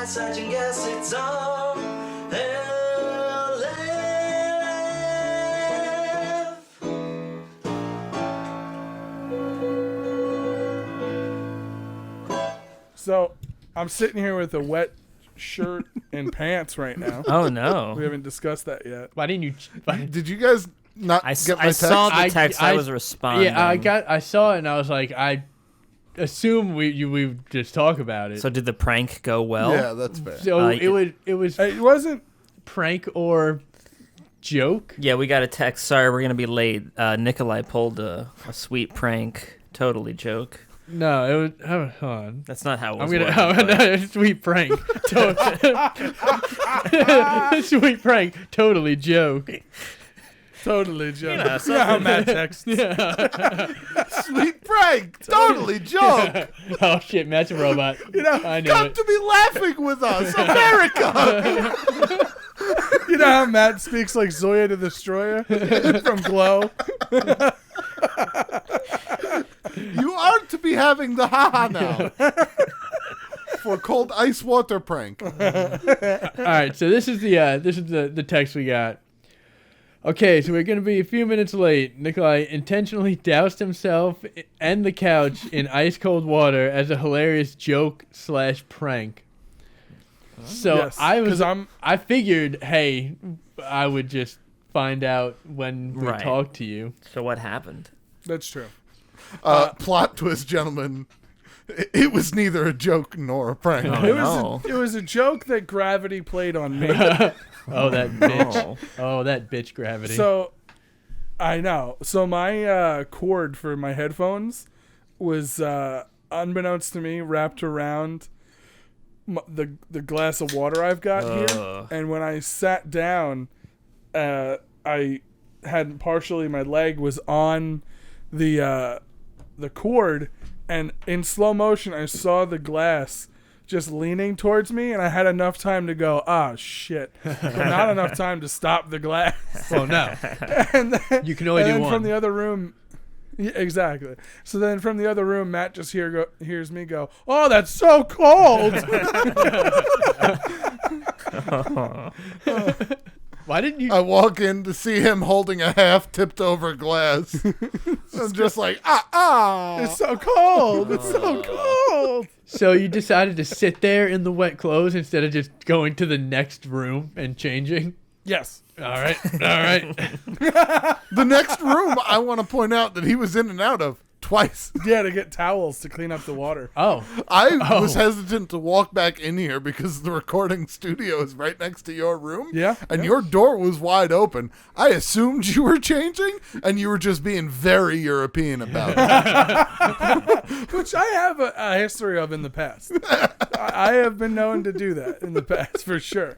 search and guess it's RLF. So, I'm sitting here with a wet shirt and pants right now. Oh no! We haven't discussed that yet. Why didn't you? Did you guys not get my text? saw the text. I was responding. Yeah, I saw it and I was like, I assume we just talk about it. So did the prank go well? Yeah, that's fair. So it wasn't prank or joke. Yeah, we got a text. Sorry, we're gonna be late. Nikolai pulled a sweet prank. Totally joke. No, it was. Hold on. That's not how it was. Sweet prank. Sweet prank. Totally joke. totally joke. You know how Matt texts. Sweet prank, totally joke. Oh shit, Matt's a robot. I know Come it. to be laughing with us, America. You know how Matt speaks like Zoya the Destroyer from Glow? You aren't to be having the haha now. For cold ice water prank. All right, so this is the text we got. Okay, so we're gonna be a few minutes late. Nikolai intentionally doused himself and the couch in ice cold water as a hilarious joke / prank. So Yes, I figured, hey, I would just find out when we Right. talk to you. So what happened? That's true. Plot twist, gentlemen. It was neither a joke nor a prank. Oh, It was a joke that gravity played on me. Oh, that bitch. No. Oh, that bitch gravity. So, I know. So my cord for my headphones was, unbeknownst to me, wrapped around the glass of water I've got here. And when I sat down, I had partially my leg was on the cord, and in slow motion I saw the glass just leaning towards me, and I had enough time to go, shit, but not enough time to stop the glass. oh no, And then, you can only and do then one. from the other room, yeah, exactly. So then from the other room, Matt just hears me go, "Oh, that's so cold." Why didn't you? I walk in to see him holding a half tipped over glass. I'm just like, It's so cold. It's so cold. So you decided to sit there in the wet clothes instead of just going to the next room and changing? Yes. All right. The next room I want to point out that he was in and out of twice. Yeah, to get towels to clean up the water. Oh. I was hesitant to walk back in here because the recording studio is right next to your room. Yeah. And your door was wide open. I assumed you were changing, and you were just being very European about it. Which I have a history of in the past. I have been known to do that in the past for sure.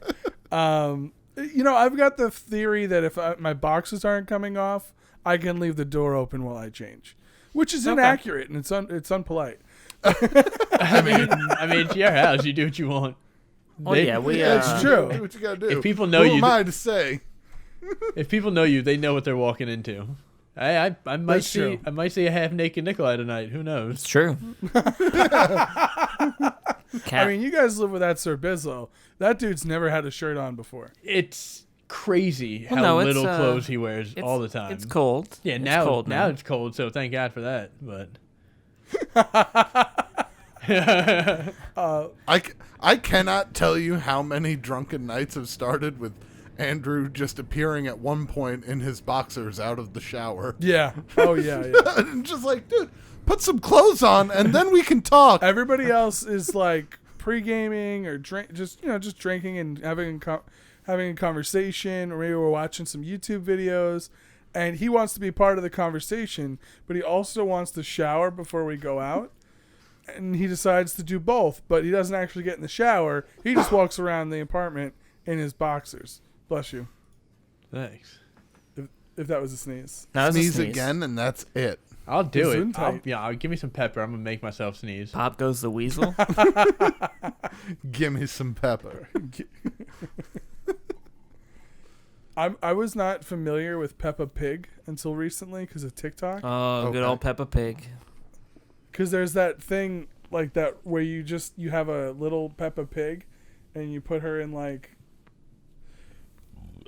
I've got the theory that if my boxes aren't coming off, I can leave the door open while I change, which is inaccurate and it's unpolite. I mean, it's your house. You do what you want. Oh yeah, It's true. Do what you gotta do. If people know Who you, am I to say? if people know you, they know what they're walking into. I might That's see true. I might see a half naked Nikolai tonight. Who knows? It's true. I mean, you guys live with that Sir Bizlo. That dude's never had a shirt on before. It's crazy Well, how no, little clothes he wears it's, all the time. It's cold. Yeah, It's now cold now. it's cold, so thank God for that. But I cannot tell you how many drunken nights have started with Andrew just appearing at one point in his boxers out of the shower. Yeah. Oh, yeah. And just like, dude, put some clothes on and then we can talk. Everybody else is like pre-gaming or just drinking and having a conversation, or maybe we're watching some YouTube videos, and he wants to be part of the conversation, but he also wants to shower before we go out. And he decides to do both, but he doesn't actually get in the shower. He just walks around the apartment in his boxers. Bless you. thanks. If that was a sneeze. That was a Sneeze sneeze. again and that's it. I'll do it. Gesundheit. I'll give me some pepper. I'm gonna make myself sneeze. Pop goes the weasel. Give me some pepper. I was not familiar with Peppa Pig until recently because of TikTok. Oh, good Okay. old Peppa Pig. Because there's that thing like that where you have a little Peppa Pig, and you put her in like,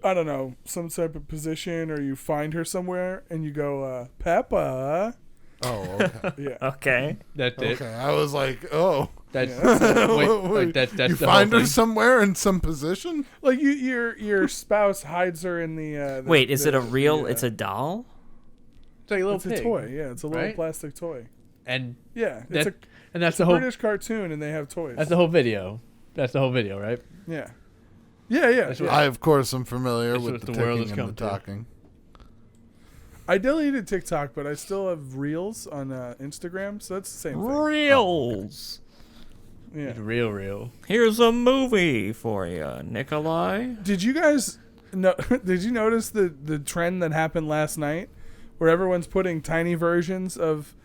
I don't know, some type of position, or you find her somewhere and you go, Peppa. Oh, okay. Yeah. Okay. That's it. Okay, I was like, oh. That's Yeah, wait, that's you the find whole her thing. somewhere in some position? Like your spouse hides her in the Wait, is it a real? the, It's a doll. It's like a little it's pig. a toy. Yeah, it's a little right? plastic toy. And Yeah, it's that, a and that's the whole British cartoon, and they have toys. that's the whole video. That's the whole video, right? Yeah. Yeah. That's what- I, of course, am familiar That's with what the the world ticking has and the come to. talking. I deleted TikTok, but I still have Reels on Instagram, so that's the same thing. Reels. Yeah. It's real. Here's a movie for you, Nikolai. Did you guys did you notice the trend that happened last night where everyone's putting tiny versions of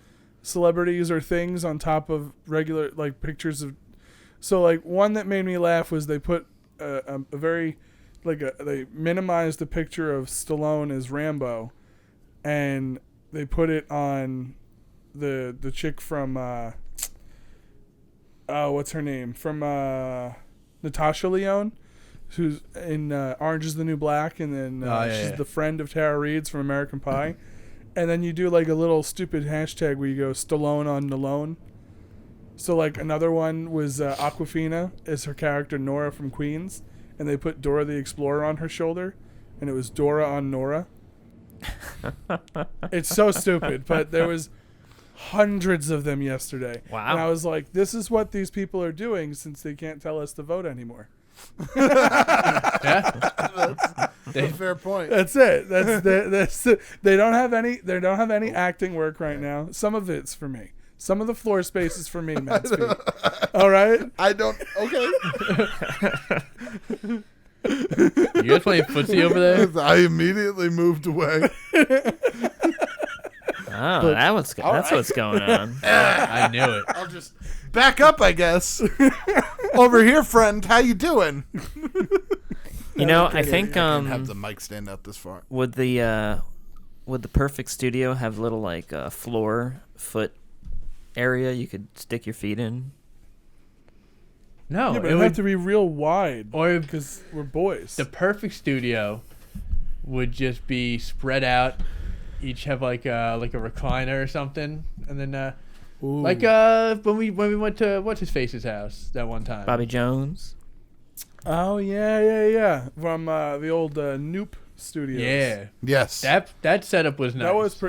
celebrities or things on top of regular like pictures of, so like one that made me laugh was they put a very they minimized the picture of Stallone as Rambo, and they put it on the chick from what's her name, from Natasha Lyonne, who's in Orange is the New Black, and then she's the friend of Tara Reid's from American Pie. And then you do like a little stupid hashtag where you go Stallone on Nalone. So like another one was Aquafina as her character Nora from Queens, and they put Dora the Explorer on her shoulder, and it was Dora on Nora. It's so stupid, but there was hundreds of them yesterday. Wow. And I was like, this is what these people are doing since they can't tell us to vote anymore. Yeah. That's a fair point. That's it. They don't have any acting work right now. Some of it's for me. Some of the floor space is for me, Matt Speed. All right? I don't. Okay. You guys playing footsie over there? I immediately moved away. Oh, that's what's going on. I knew it. I'll just back up, I guess. Over here, friend. How you doing? You know, I think Can't have the mic stand out this far. would the perfect studio have little like floor foot area you could stick your feet in? No, Yeah, but it it would would have to be real wide or because we're boys. the perfect studio would just be spread out. Each have like a recliner or something, and then Ooh. like when we went to what's his face's house that one time. Bobby Jones. Oh yeah. From the old Noop Studios. Yeah, Yes. that setup was nice. That was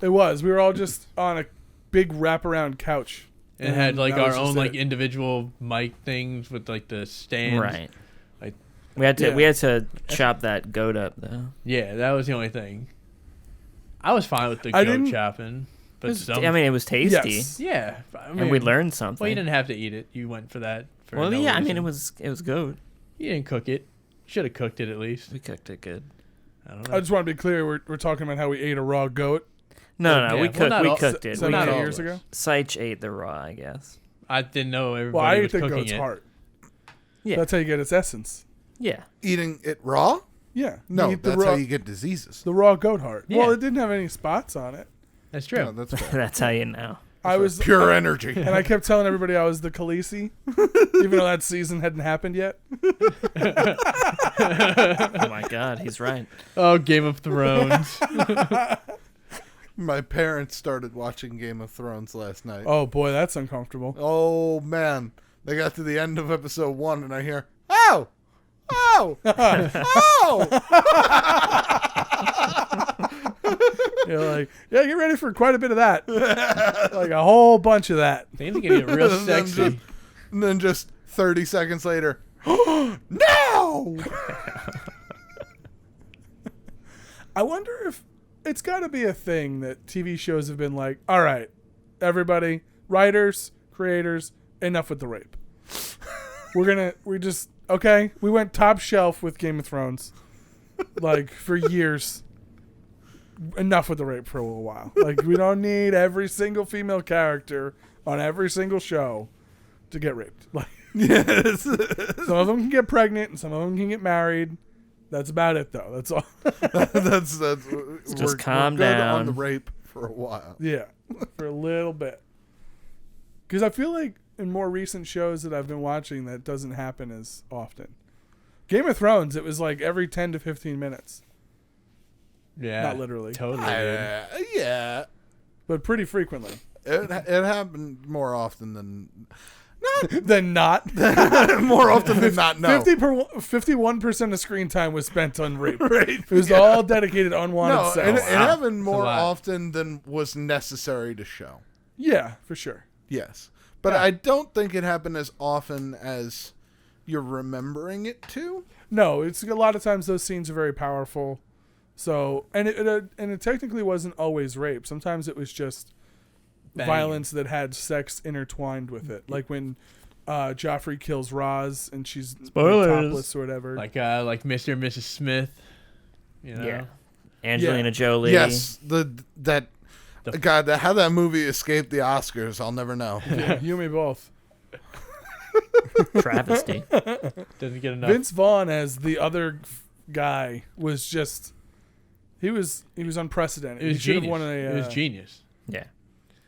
it was. We were all just on a big wraparound couch. and had like that our was just own like it. individual mic things with like the stands. Right. Like- we had to Yeah. we had to chop that goat up though. Yeah, that was the only thing. I was fine with the I goat didn't- chopping, but I mean, it was tasty, Yes. yeah, I mean, and we learned something. Well, you didn't have to eat it. You went for that. For Well, no yeah, I mean, reason. it was goat. You didn't cook it. Should have cooked it at least. We cooked it good. I don't I know. just want to be clear. We're talking about how we ate a raw goat No, Yeah, we well, cooked. not We all- cooked it. so We not many all years of ago. us. Syche ate the raw, I guess. I didn't know everybody Well, I ate was the cooking goat's it. heart. Yeah. That's how you get its essence. Yeah. Eating it raw? Yeah. No, You eat the that's raw, how you get diseases. the raw goat heart. Yeah. Well, it didn't have any spots on it. That's true. No, that's fair. That's how you know. I was Pure energy. and I kept telling everybody I was the Khaleesi, even though that season hadn't happened yet. Oh my God, he's right. Oh, Game of Thrones. My parents started watching Game of Thrones last night. Oh boy, that's uncomfortable. Oh, man. They got to the end of episode 1, and I hear, oh! Oh! Oh! You're like, yeah, get ready for quite a bit of that, like a whole bunch of that. Things are getting real And then sexy. And then just 30 seconds later, no! I wonder if it's got to be a thing that TV shows have been like, all right, everybody, writers, creators, enough with the rape. Okay, we went top shelf with Game of Thrones, like for years. Enough with the rape for a little while. Like, we don't need every single female character on every single show to get raped. Like, Yes. some of them can get pregnant and some of them can get married. That's about it, though. That's all. that's we're calm good down. on the rape for a while. Yeah, for a little bit. Because I feel like in more recent shows that I've been watching that doesn't happen as often. Game of Thrones, it was like every 10 to 15 minutes. Yeah. Not literally. Totally. Dude. Yeah. But pretty frequently. It happened more often than Then not. more often than not. No. 51% of screen time was spent on rape. Right. It was all dedicated to unwanted No, sex. it happened more lot. often than was necessary to show. Yeah, for sure. Yes. But I don't think it happened as often as you're remembering it to. No, it's a lot of times those scenes are very powerful. So, and it technically wasn't always rape. Sometimes it was just violence that had sex intertwined with it. Like when Joffrey kills Roz and she's topless or whatever. Like Mr. and Mrs. Smith. You know? Yeah. Angelina Jolie. Yes. God, how that movie escaped the Oscars, I'll never know. Yeah, you and me both. Travesty. Doesn't get enough. Vince Vaughn as the other guy was just he was unprecedented. It was He should have genius. won It was genius. Yeah.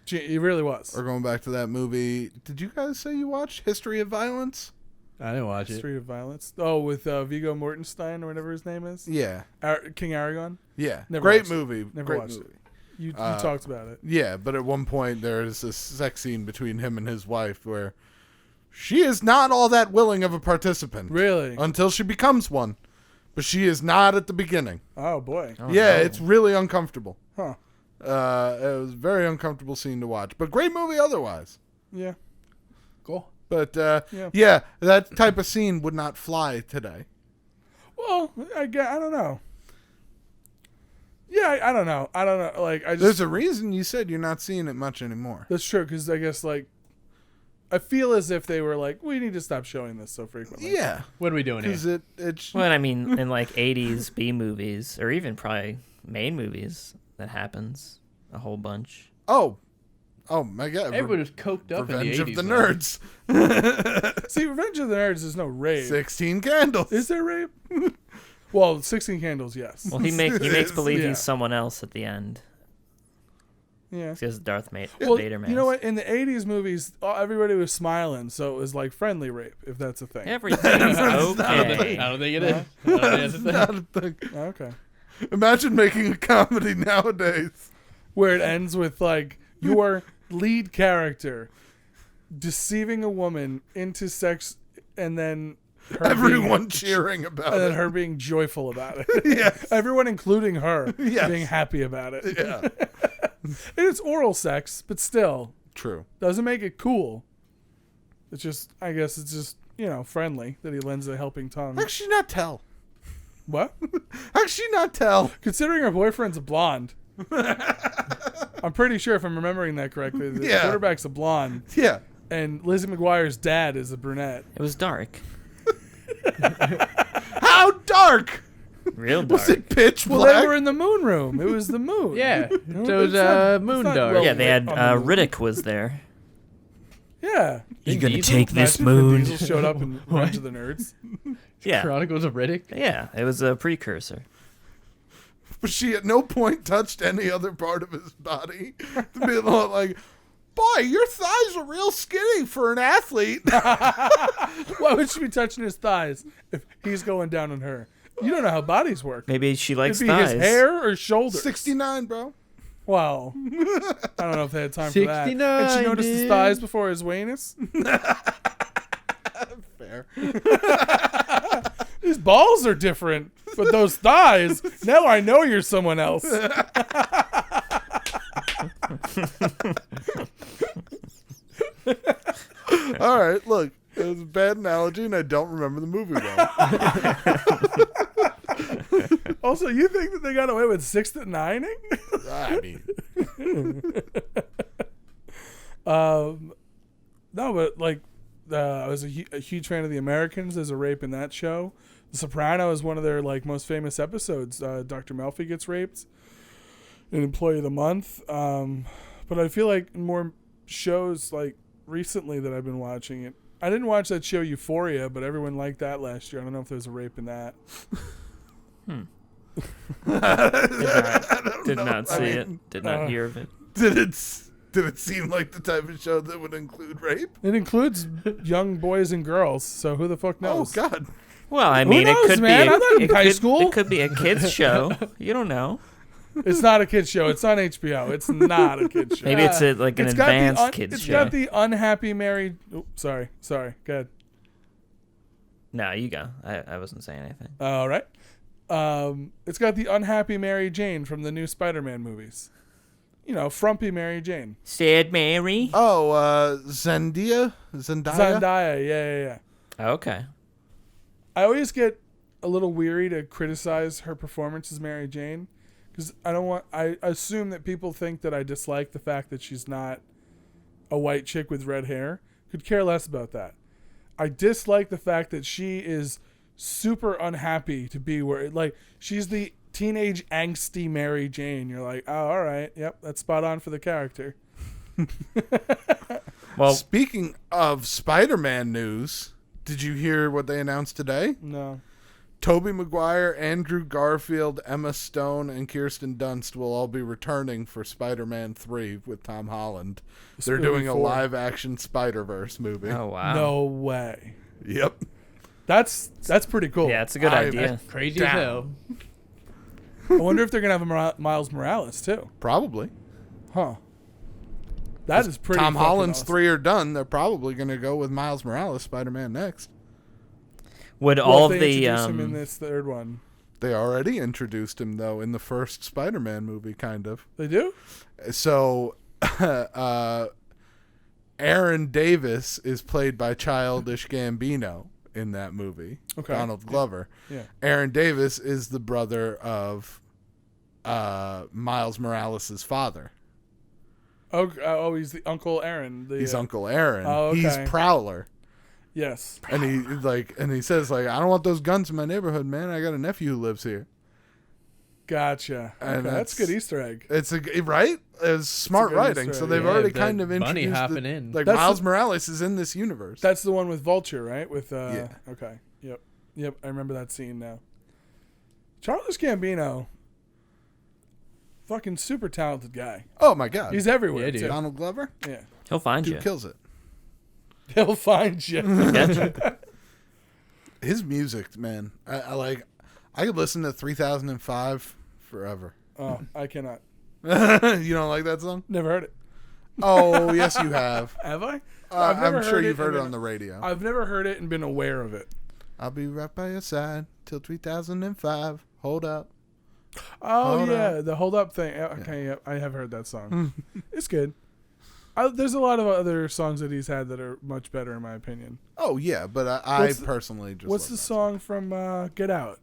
He really was. We're going back to that movie. Did you guys say you watched History of Violence? I didn't watch it. Street of Violence. Oh, with Viggo Mortenstein or whatever his name is. Yeah. King Aragon. Yeah. Never Great watched it. movie. Never Great watched movie. it. You talked about it. Yeah, but at one point there's this sex scene between him and his wife where she is not all that willing of a participant. Really? Until she becomes one. But she is not at the beginning. Oh boy. Oh, Yeah, no. it's really uncomfortable. Huh. It was a very uncomfortable scene to watch. But great movie otherwise. Yeah. Cool. But Yeah. yeah, that type of scene would not fly today. Well, I don't know. Yeah, I don't know. I don't know. Like, I just. There's a reason you said you're not seeing it much anymore. That's true, because I guess, like, I feel as if they were like, we need to stop showing this so frequently. Yeah. What are we doing here? Because it's... Well, I mean, in like 80s B movies, or even probably main movies, that happens a whole bunch. Oh my God. Everybody was coked up Revenge in the 80s. of the man. Nerds. See, Revenge of the Nerds is no rape. 16 Candles. Is there rape? Well, 16 Candles, yes. Well, he makes believe Yeah. he's someone else at the end. Yeah. Because Darth Well, Vader mask. you know what? In the 80s movies, everybody was smiling, so it was like friendly rape, if that's a thing. Everything's I okay. don't think it is. I don't think that's a thing. Not a thing. Okay. Imagine making a comedy nowadays. Where it ends with, like, your lead character deceiving a woman into sex and then her Everyone being, cheering about and then it. her being joyful about it. Yes. Everyone, including her, Yes. being happy about it. Yeah. And it's oral sex, but still, True. doesn't make it cool. It's just, I guess it's just, friendly that he lends a helping tongue. How could she not tell? What? How could she not tell? Considering her boyfriend's a blonde. I'm pretty sure, if I'm remembering that correctly, the Yeah. quarterback's a blonde, Yeah. and Lizzie McGuire's dad is a brunette. It was dark. How dark? Real dark. Was it pitch Well, black? they were in the moon room. It was the moon. Yeah. So it was It's not- Moon it's not Dark. well- Yeah, they had on the moon. Riddick was there. Yeah. You Vin gonna Diesel? take this Imagine if Vin moon? Diesel showed up in Revenge of the Nerds. Yeah, Chronicles of Riddick. yeah. It was a precursor. But she at no point touched any other part of his body to be like, boy, your thighs are real skinny for an athlete. Why would she be touching his thighs if he's going down on her? You don't know how bodies work. Maybe she likes It'd be thighs. his hair or shoulders. 69, bro. Wow. I don't know if they had time for that. 69, And she noticed his dude. thighs before his anus. Fair. His balls are different, but those thighs, now I know you're someone else. All right, look. It was a bad analogy, and I don't remember the movie well. Also, you think that they got away with 6th at 9ing? I mean, No, but like, I was a huge fan of The Americans. There's a rape in that show. The Sopranos is one of their like most famous episodes. Dr. Melfi gets raped. An Employee of the Month. But I feel like more shows like recently that I've been watching it. I didn't watch that show Euphoria, but everyone liked that last year. I don't know if there was a rape in that. Did not see it. Did not hear of it. did it? Did it seem like the type of show that would include rape? It includes young boys and girls, so who the fuck Oh, knows? God. Well, I mean, knows, it could man? be. I'm not in high school. It could be a kids show. You don't know. It's not a kids show. It's on HBO. It's not a kids show. Maybe it's like an It's got the advanced kids It's show. got the unhappy married. Oh, sorry. Go ahead. No, you go. I wasn't saying anything. All right. It's got the unhappy Mary Jane from the new Spider-Man movies. You know, frumpy Mary Jane. Sad Mary. Oh, Zendaya? Zendaya. Yeah. Okay. I always get a little weary to criticize her performance as Mary Jane because I assume that people think that I dislike the fact that she's not a white chick with red hair. Could care less about that. I dislike the fact that she is super unhappy to be where, like, she's the teenage angsty Mary Jane. You're like, oh, all right, yep, that's spot on for the character. Well, Speaking of Spider-Man news, did you hear what they announced today? No. Tobey Maguire, Andrew Garfield, Emma Stone, and Kirsten Dunst will all be returning for Spider-Man 3 with Tom Holland. They're doing a Spider-Man 4. live-action Spider-Verse movie. oh wow. No way. Yep. That's pretty cool. Yeah, it's a good I- idea. Crazy Down. as hell. I wonder if they're gonna have a Miles Morales too. Probably. Huh. That is pretty. Tom fucking Holland's awesome. 3 are done. They're probably going to go with Miles Morales, Spider-Man next. Would Well, all if of they the introduce him in this third one. They already introduced him, though, in the first Spider-Man movie, kind of. They do? So, Aaron Davis is played by Childish Gambino in that movie. Okay. Donald Glover. Yeah. Aaron Davis is the brother of Miles Morales' father. Oh, he's the Uncle Aaron. He's Uncle Aaron. Oh, okay. He's Prowler. Yes. And he says, I don't want those guns in my neighborhood, man. I got a nephew who lives here. Gotcha. Okay, And that's a good Easter egg. It's right? It's smart good writing. Easter So egg. they've Yeah, already the kind of bunny introduced hopping in. Like That's Miles the- Morales is in this universe. That's the one with Vulture, right? With Yeah. Okay. Yep. I remember that scene now. Childish Gambino, fucking super talented guy. Oh my God. He's everywhere. Yeah, dude. too. Donald Glover. Yeah. he'll find Dude you. kills it. He'll find you. Gotcha. His music, man. I could listen to 3005 forever. Oh, I cannot. You don't like that song? Never heard it. Oh, yes, you have. Have I? I've never I'm sure heard you've it heard it and on the radio. I've never heard it and been aware of it. I'll be right by your side till 3005. Hold up. Oh Hold yeah, up. the hold up thing. Okay, yeah, I have heard that song. It's good. There's a lot of other songs that he's had that are much better in my opinion. Oh yeah, but I What's the- personally just. What's love the that. song from Get Out?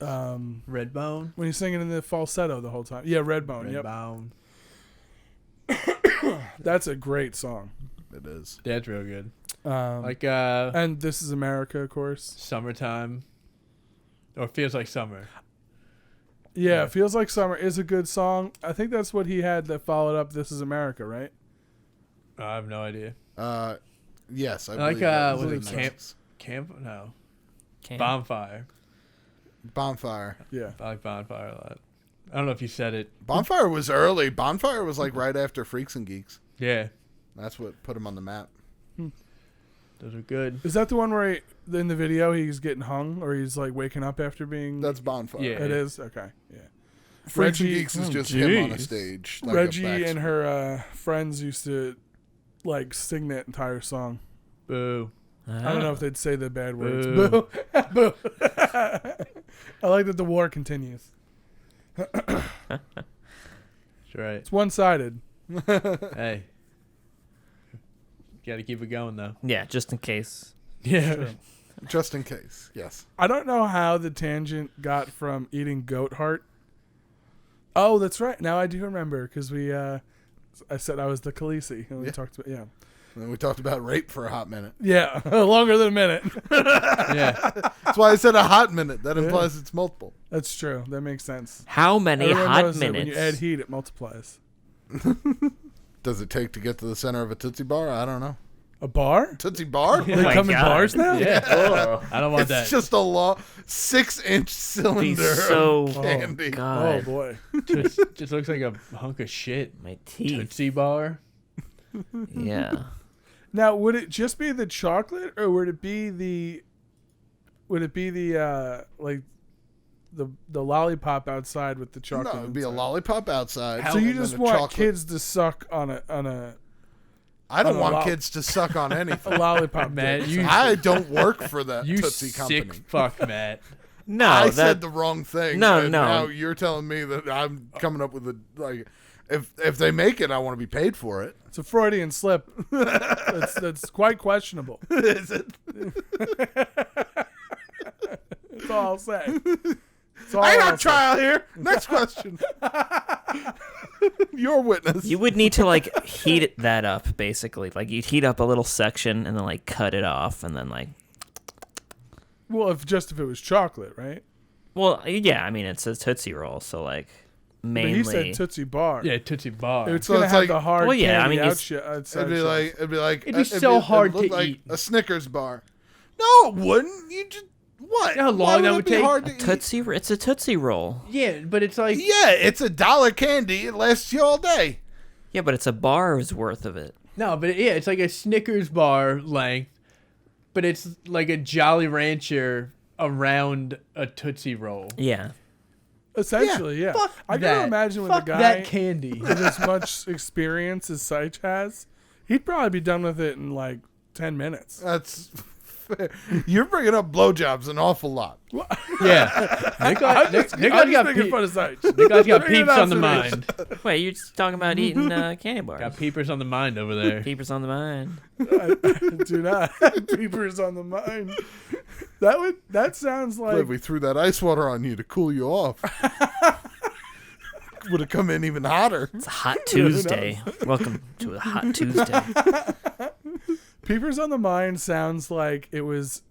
Redbone. When he's singing in the falsetto the whole time. Yeah, Redbone. Yep, Redbone. that's a great song. It is. That's real good. Like, Like and This Is America, of course. Summertime. Or Feels Like Summer. Yeah, Yeah. Feels Like Summer is a good song. I think that's what he had that followed up This Is America, right? I have no idea. Yes, I I like believe that was in it the Camp? mix. Camp? No. Can't. Bonfire. Bonfire. Yeah. I like Bonfire a lot. I don't know if you said it. Bonfire was early. Bonfire was like right after Freaks and Geeks. Yeah. That's what put him on the map. Those are good. Is that the one where in the video he's getting hung or he's like waking up after being? That's Bonfire. Yeah. It is? Okay. Yeah. Freaks and Reggie- Geeks is oh, just him on a jeez. stage. Like Reggie a and her friends used to like sing that entire song. Boo. I don't know if they'd say the bad words. Boo. Boo. Boo. I like that the war continues. That's right. It's one-sided. Hey. Got to keep it going, though. Yeah, just in case. Yeah. Sure. Just in case. Yes. I don't know how the tangent got from eating goat heart. Oh, that's right. Now I do remember because I said I was the Khaleesi. And we Yeah. talked about, yeah. And then we talked about rape for a hot minute. Yeah, longer than a minute. Yeah. That's why I said a hot minute. That implies it's multiple. That's true. That makes sense. How many Everyone hot knows that when you add minutes? heat, it multiplies. Does it take to get to the center of a Tootsie Bar? I don't know. A bar? Tootsie Bar? They my come in God. bars now? Yeah. I don't want It's that. just a long 6-inch cylinder Be so of candy. Oh God. boy. just looks like a hunk of shit. My teeth. Tootsie Bar. Yeah. Now, would it just be the chocolate, or would it be the like the lollipop outside with the chocolate? No, it'd be a inside? lollipop outside. So you and just then a want chocolate. kids to suck on a I don't on a want lo- kids to suck on anything. a lollipop. Matt, dick. you I don't work for that you Tootsie sick company. fuck, Matt. No, I that said the wrong thing. No, and no. Now you're telling me that I'm coming up with a like. If they make it, I want to be paid for it. It's a Freudian slip. That's quite questionable. Is it? That's all I'll say. That's all I I'll got say. trial here. Next question. Your witness. you would need to like heat that up basically. Like you'd heat up a little section and then like cut it off and then like. Well, if it was chocolate, right? Well, yeah. I mean, it's a Tootsie Roll, so like But mainly. he said Tootsie Bar. Yeah, Tootsie Bar. It's So gonna it's have like- the hard. Well, yeah, I candy mean, outside It'd be shells. like It'd be so hard look to like eat. a Snickers bar. No, it wouldn't. You just what? You know how long Why that it would be take? hard to eat? Tootsie. It's a Tootsie Roll. Yeah, but it's like Yeah, it's $1 candy. It lasts you all day. Yeah, but it's a bar's worth of it. no, but yeah, it's like a Snickers bar length, but it's like a Jolly Rancher around a Tootsie Roll. Yeah. essentially, yeah. Fuck I that. can imagine with Fuck a guy that candy. with as much experience as Seich has, he'd probably be done with it in like 10 minutes. That's fair. You're bringing up blowjobs an awful lot. Yeah, Nick I'm just got making fun of Seich. Nick's got Bring it peeps up on the to mind. Wait, you're just talking about eating candy bars. Got peepers on the mind over there. Peepers on the mind. I do not have peepers on the mind. That sounds like If we threw that ice water on you to cool you off, would have come in even hotter. It's a hot Tuesday. Welcome to a hot Tuesday. Peepers on the Mind sounds like it was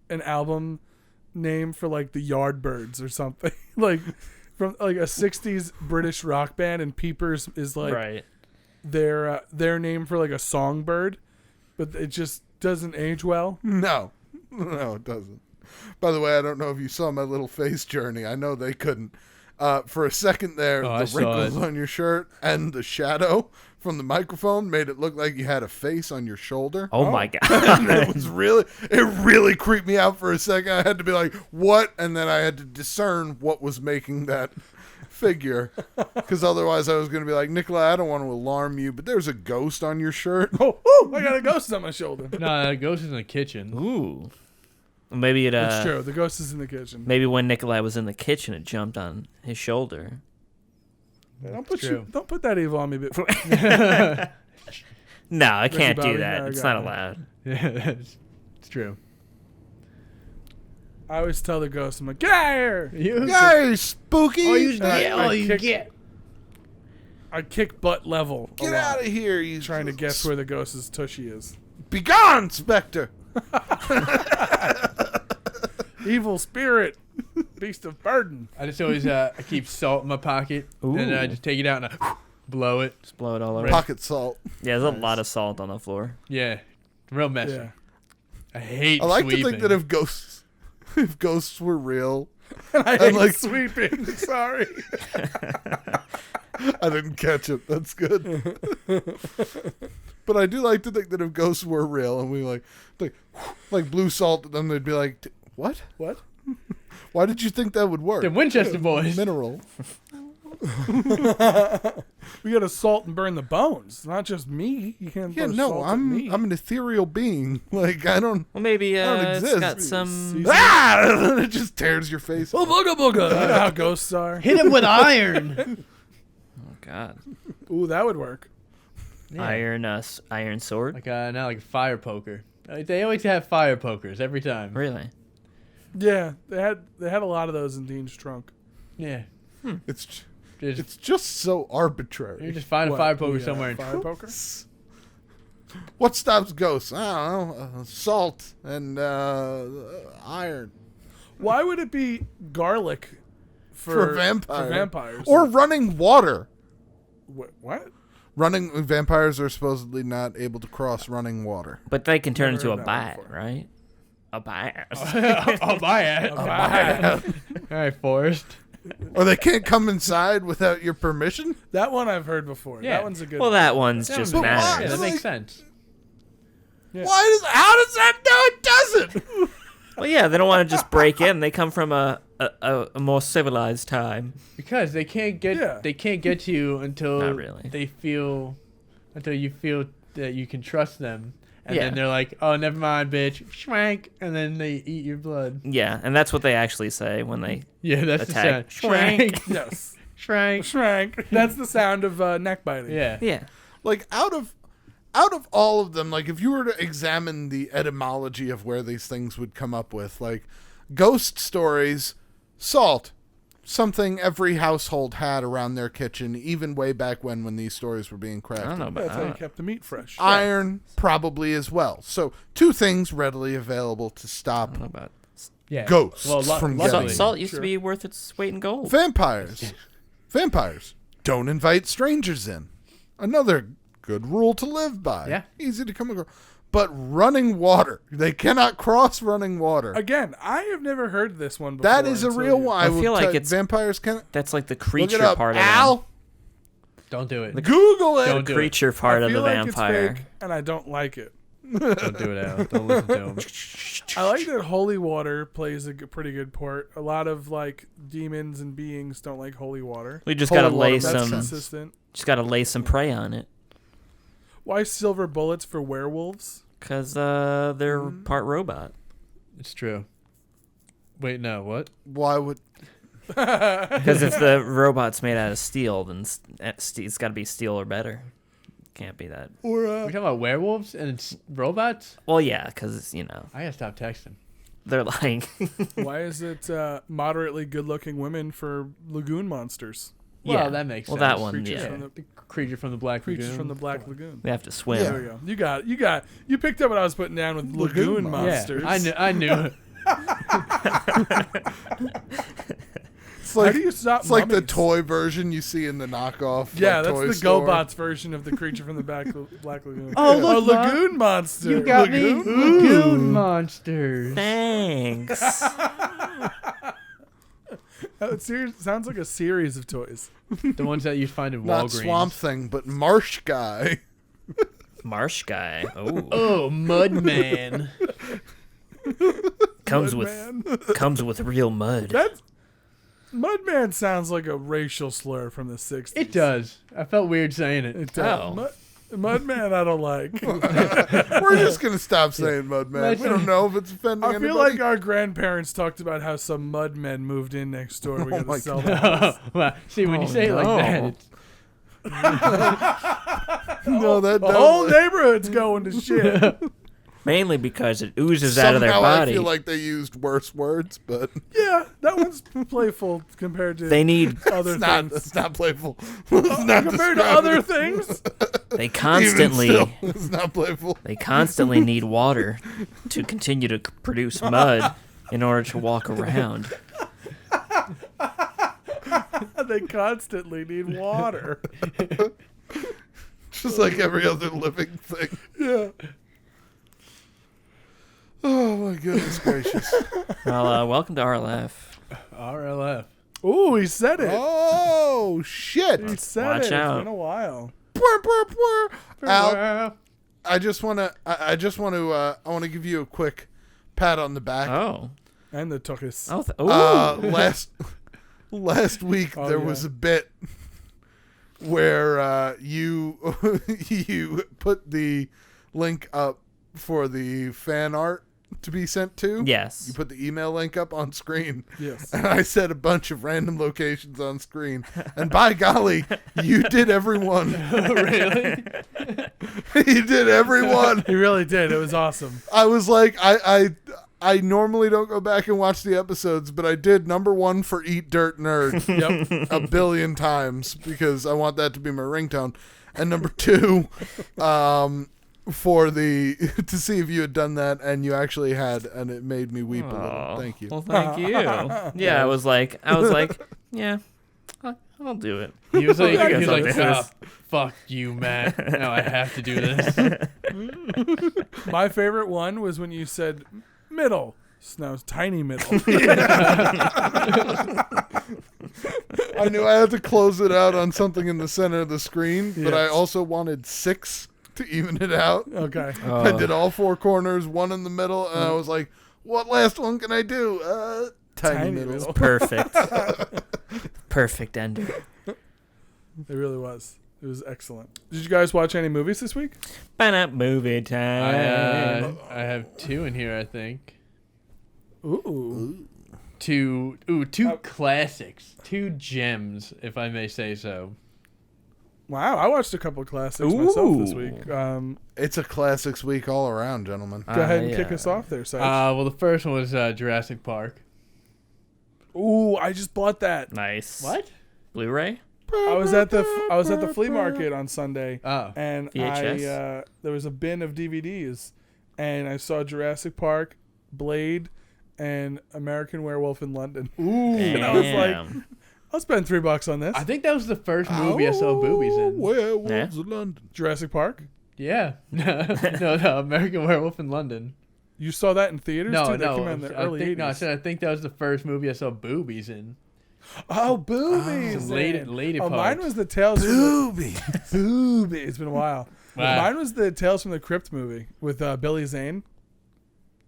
an album name for like the Yardbirds or something. Like from like a 60s British rock band, and Peepers is like Right. their name for like a songbird, but it just doesn't age well. No, it doesn't. By the way, I don't know if you saw my little face journey. I know they couldn't. For a second there, Oh, I the saw wrinkles it. on your shirt and the shadow from the microphone made it look like you had a face on your shoulder. Oh my god. And it really creeped me out for a second. I had to be like, what? And then I had to discern what was making that figure. Because otherwise I was going to be like, Nikolai, I don't want to alarm you, but there's a ghost on your shirt. Oh, I got a ghost on my shoulder. No, that ghost is in the kitchen. Ooh. Maybe it It's true. The ghost is in the kitchen. maybe when Nikolai was in the kitchen it jumped on his shoulder. Don't true. put that evil on me. But No, I can't Bobby, do that. no, I It's got not it. allowed. Yeah, it's true. I always tell the ghost, I'm like, get out of here. Yay, spooky! I kick butt level. Get out of here, you Trying to guess where the ghost's tushy is. Be gone, Spectre! Evil spirit, beast of burden. I just always I keep salt in my pocket, and then I Ooh. just take it out and I blow it. Just blow it all over. Pocket salt. Yeah, there's a lot of salt on the floor. Yeah, real messy. Yeah. I hate. I like sweeping. to think that if ghosts were real, I And hate like- sweeping. Sorry. I didn't catch it. That's good. But I do like to think that if ghosts were real and we like blue salt, then they'd be like, what? What? Why did you think that would work? the Winchester boys. Mineral. We gotta salt and burn the bones, not just me. You can't. Yeah, throw no, salt at I'm me. an ethereal being. Like I don't. Well, maybe don't it's exist. got some. Season- Ah! It just tears your face. Oh, booga booga. You know how ghosts are. Hit him with iron. Oh God. Ooh, that would work. Yeah. Iron sword. Like now, like a fire poker. They always have fire pokers every time. Really? Yeah, they had a lot of those in Dean's trunk. Yeah, It's just just so you arbitrary. just find a What, fire poker the, somewhere. Fire poker. What stops ghosts? I don't know. Salt and iron Why would it be garlic for vampires. For vampires. Or running water. What? Running vampires are supposedly not able to cross running water. But they can turn Never into a heard that one bat, before. right? A bat. I'll buy it. Bye. All right, Forrest. Or they can't come inside without your permission? That one I've heard before. Yeah. That one's a good Well, one. that one's just Yeah, manners. that makes sense. Yeah. How does that? No, it doesn't. Well, yeah, they don't want to just break in. They come from a more civilized time. Because they can't get Yeah. to you until Not really. until you feel that you can trust them. And Yeah. then they're like, "Oh, never mind, bitch." Schwank, and then they eat your blood. Yeah, and that's what they actually say when they Yeah, that's attack. the sound. Schwank. Yes. Schwank. Shrank. That's the sound of neck biting. Yeah. Yeah. Like out of all of them, like if you were to examine the etymology of where these things would come up with, like ghost stories, salt, something every household had around their kitchen, even way back when these stories were being crafted. I don't know about That's how you that. kept the meat fresh. Iron, probably as well. So two things readily available to I stop don't know about Yeah. ghosts Well, from luckily- getting salt used Sure. to be worth its weight in gold. vampires. Vampires don't invite strangers in. Another good rule to live by. Yeah. Easy to come across. But running water, they cannot cross running water. Again, I have never heard this one before. That is a until real you- one. I will feel like tell- it's- vampires can That's like the look creature it up. part of Al, Don't do it. Google it. Don't do it. creature part I of feel the like vampire. It's fake, and I don't like it. Don't do it, Al. Don't listen to him. I like that holy water plays a pretty good part. A lot of like demons and beings don't like holy water. We just Holy gotta water, lay that's That's some. consistent. Just gotta lay some prey on it, Why silver bullets for werewolves? cause they're part robot. It's true. Wait, no, what? Why would Because if the robot's made out of steel, then it's got to be steel or better. Can't be that. Or We're talking about werewolves and it's robots? Well, yeah, because I gotta stop texting. they're like. why is it moderately good-looking women for lagoon monsters? Well, Yeah. that makes Well, sense. that one, Creatures yeah. from the The creature from the Black creatures Lagoon. from the Black Lagoon. They have to swim. There we go. You picked up what I was putting down with lagoon Lagoon monsters. Yeah, I knew it. it's How like do you stop it's like the mummies? toy version you see in the knockoff. Yeah, like, that's toy the store. GoBots version of the creature from the Black Lagoon. Oh, a look, Mom. lagoon monster. You got lagoon me lagoon monsters. Thanks. Sounds like a series of toys. The ones that you find in Not Walgreens. Swamp Thing, but Marsh Guy. Marsh guy. Oh, Oh, Mudman. comes Mudman. with comes with real mud. That's Mudman sounds like a racial slur from the 60s. It does. I felt weird saying it. It does. Oh. Mudman, I don't like. We're just gonna stop saying Mudman. We don't know if it's offending I feel anybody. like our grandparents talked about how some mudmen moved in next door. We Oh got my to sell them. Well, see, when you say it like no. that, it's, No, that The whole doesn't. neighborhood's going to shit. Mainly because it oozes out of their Somehow body. I feel like they used worse words, but Yeah, that one's playful compared to They need. other it's not. things. It's not playful. It's not Compared to described. other things, They Even constantly. still, it's not playful. They constantly need water to continue to produce mud in order to walk around. they constantly need water. Just like every other living thing. Yeah. Oh my goodness gracious. Well, welcome to RLF. RLF. Ooh, he said it. Oh shit. He said Watch it. out. It's been a while. Pwah, pwah, pwah. Al, I want to give you a quick pat on the back. Oh. And the tuchus. Oh. Ooh. Last week Oh, there yeah. was a bit where you you put the link up for the fan art to be sent to. Yes. You put the email link up on screen. Yes. And I said a bunch of random locations on screen. And by golly, you did everyone. Really? You did everyone. He really did. It was awesome. I was like, I normally don't go back and watch the episodes, but I did number 1 for Eat Dirt Nerd Yep. a billion times because I want that to be my ringtone. And number 2, for the to see if you had done that, and you actually had, and it made me weep a little. Oh, Thank you. Well, thank you. Yeah, I was like, yeah, I'll do it. He was like, I he was guess I'll like, do "Ah, fuck you, Matt. Now I have to do this. My favorite one was when you said middle. No, it's tiny middle. I knew I had to close it out on something in the center of the screen, but I Yes. also wanted 6 to even it out. Okay. I did all 4 corners, 1 in the middle, and I was like, what last one can I do? Tiny middle. Perfect. Perfect ending. It really was. It was excellent. Did you guys watch any movies this week? Up movie time. I have 2 in here, I think. Ooh. Two classics. 2 gems, if I may say so. Wow, I watched a couple of classics myself this Ooh. week. It's a classics week all around, gentlemen. Go ahead and yeah. kick us off there, Sage. Well, the first one was Jurassic Park. Ooh, I just bought that. Nice. What? Blu-ray? I was at the flea market on Sunday, Oh. and VHS? there was a bin of DVDs, and I saw Jurassic Park, Blade, and American Werewolf in London. Ooh. And I was like, Damn. I'll spend $3 on this. I think that was the first movie I saw boobies in. Werewolves of London. Jurassic Park. Yeah. no, American Werewolf in London. You saw that in theaters No, too? That no. came out in the early 80s. I said I think that was the first movie I saw boobies in. Oh, boobies! Some lady oh, parts. mine was the Tales Booby. from the Boobies. It's been a while. Wow. Mine was the Tales from the Crypt movie with Billy Zane.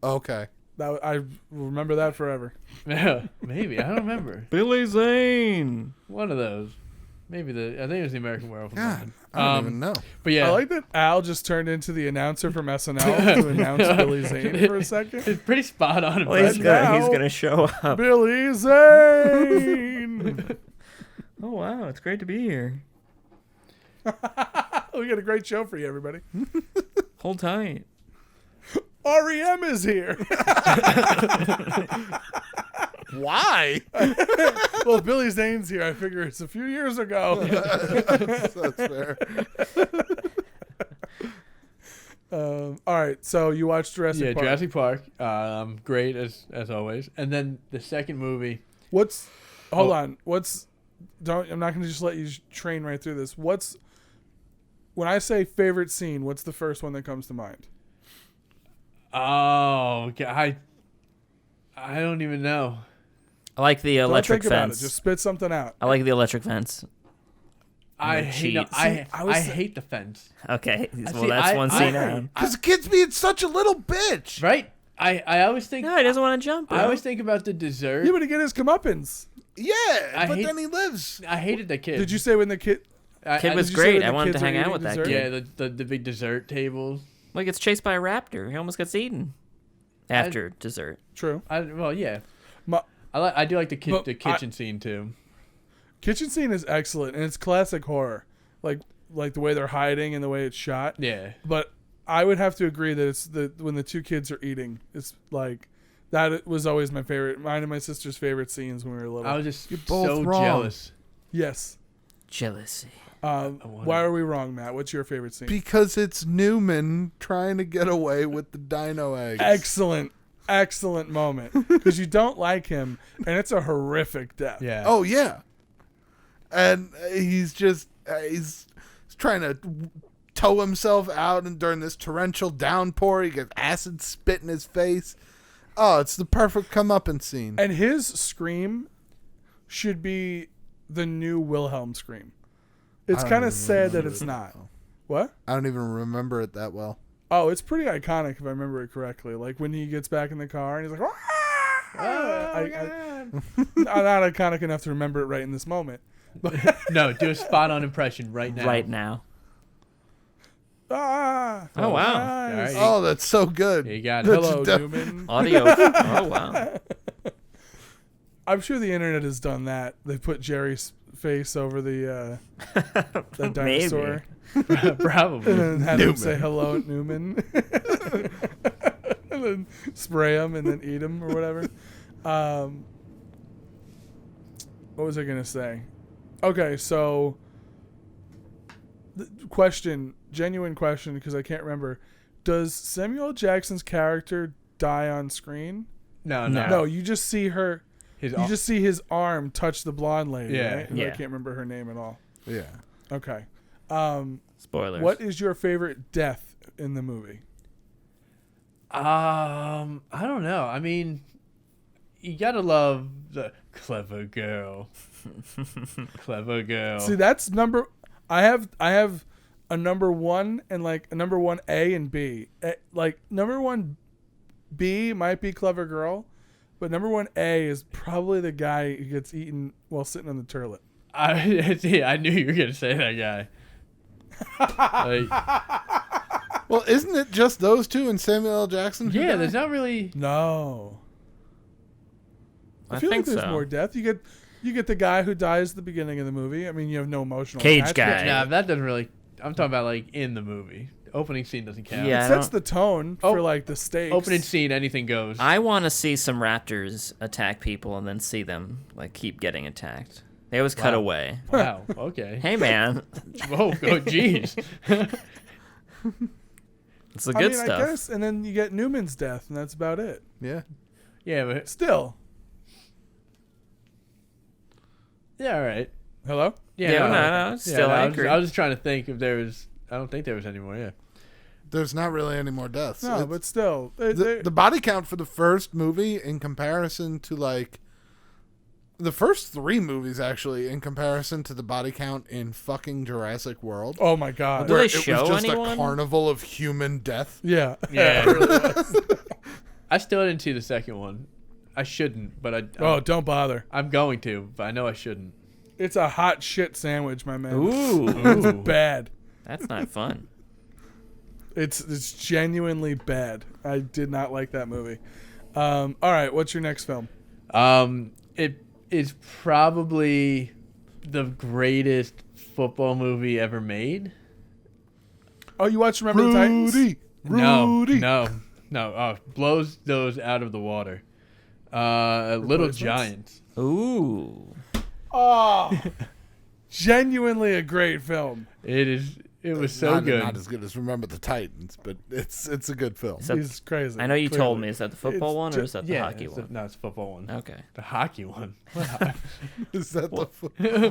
Okay. I remember that forever. Maybe. I don't remember. Billy Zane. One of those. Maybe I think it was the American Werewolf in God, London. I don't even know. But yeah. I like that Al just turned into the announcer from SNL to announce Billy Zane for a second. It's pretty spot on. Well, he's now- gonna show up. Billy Zane! Oh wow, it's great to be here. We got a great show for you, everybody. Hold tight. REM is here. Why? Well, if Billy Zane's here, I figure it's a few years ago. That's fair. All right, so you watched Jurassic Park. Jurassic Park. Great as always. And then the second movie. Hold on. I'm not going to just let you train right through this. When I say favorite scene, what's the first one that comes to mind? Oh, I don't even know. I like the Don't electric think about it. fence. Just spit something out. I like the electric fence. I the hate no, cheats. I hate the fence. Okay, well See, that's one scene I- down. Because the kid's being such a little bitch. Right? I always think No, he doesn't want to jump. Bro. I always think about the dessert. You would get his comeuppance. Yeah, I but hate- then he lives. I hated the kid. Did you say when the kid? Kid was did you say great. when I the wanted to kids are hang out eating with that dessert? kid. Yeah, the big dessert tables. Well, he gets chased by a raptor. He almost gets eaten after dessert. True. Yeah. My, I do like the But the kitchen scene too. kitchen scene is excellent, and it's classic horror, like the way they're hiding and the way it's shot. Yeah. But I would have to agree that it's when the two kids are eating. It's like that was always my favorite. Mine and my sister's favorite scenes when we were little. I was just both so wrong. jealous. Yes. Jealousy. Why are we wrong, Matt? What's your favorite scene? Because it's Newman trying to get away with the dino eggs. Excellent moment. Because you don't like him, and it's a horrific death. Yeah. Oh, yeah. And he's just, he's trying to tow himself out, and during this torrential downpour, he gets acid spit in his face. Oh, it's the perfect comeuppance scene. And his scream should be the new Wilhelm scream. It's kind of sad that it's not. What? I don't even remember it that well. Oh, it's pretty iconic if I remember it correctly. Like when he gets back in the car and he's like, I'm not iconic enough to remember it right in this moment. But No, do a spot on impression right now. Right now. ah, Oh, wow. nice. All right. Oh, that's so good. Yeah, you got it. That's Hello, def- Newman. Audio. Oh wow. I'm sure the internet has done that. They put Jerry's face over the dinosaur Probably. and then had him Newman. say hello, Newman, and then spray him and then eat him or whatever. What was I gonna say? Okay, so genuine question, because I can't remember. Does Samuel L. Jackson's character die on screen? No. No, you just see her. His You just see his arm touch the blonde lady, Yeah. right? Who I Yeah. can't remember her name at all. Yeah. Okay. Spoilers. What is your favorite death in the movie? I don't know. I mean, you gotta love the clever girl. Clever girl. See, that's number. I have a number 1 and like a number 1A and B. Like number 1B might be clever girl, but number 1A is probably the guy who gets eaten while sitting on the toilet. I knew you were gonna say that guy. Like, Well, isn't it just those two and Samuel L. Jackson? who yeah, die? there's not really. No. I I feel like think there's so. more death. You get the guy who dies at the beginning of the movie. I mean, you have no emotional Cage attachment. guy. Nah, that doesn't really. I'm talking about like in the movie. Opening scene doesn't count. Yeah. It I sets don't- the tone Oh, for like the stakes. Opening scene, anything goes. I want to see some raptors attack people and then see them like keep getting attacked. They always cut Wow. away. Wow. Okay. Hey man, Whoa. Oh, jeez. it's the I good mean, stuff. I guess, and then you get Newman's death, and that's about it. Yeah. Yeah, but Still, yeah, all right. hello. Yeah, no, still, I agree. I was just trying to think if there was. I don't think there was any more. Yeah. There's not really any more deaths. No, It's- but still, the body count for the first movie in comparison to like the first 3 movies actually in comparison to the body count in fucking Jurassic World. oh my god. Do where they it show was just anyone? a carnival of human death. Yeah. Yeah. it really was. I still didn't see the second one. I shouldn't, but Oh, don't bother. I'm going to, but I know I shouldn't. It's a hot shit sandwich, my man. Ooh, It's bad. that's not fun. It's genuinely bad. I did not like that movie. All right, what's your next film? It is probably the greatest football movie ever made. Oh, you watched Remember the Titans? Rudy. No. Oh, blows those out of the water. Little Replacements? Giants. Ooh, Oh, genuinely a great film. It is. It was so not, good. Not as good as Remember the Titans, but it's a good film. Is that- He's crazy. I know you told clearly. me. Is that the football It's one or is that the yeah, hockey it's one? no, it's a football one. Okay. The hockey one. Is that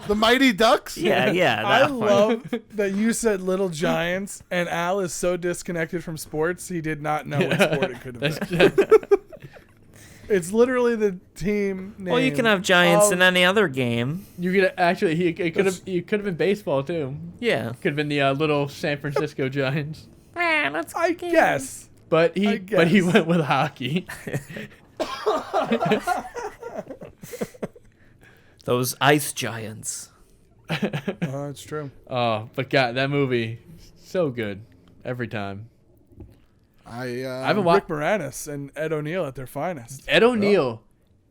the Mighty Ducks? Yeah, yeah. I That one. love that you said Little Giants, and Al is so disconnected from sports, he did not know what sport it could have been. It's literally the team name. Well, you can have giants of- in any other game. You could actually. It could have. You could have been baseball too. Yeah. Could have been the little San Francisco Giants. I guess. But I he guess. went with hockey. Those ice giants. Oh, it's true. But God, that movie, so good every time. I haven't Rick watched Moranis and Ed O'Neill at their finest. Ed O'Neill,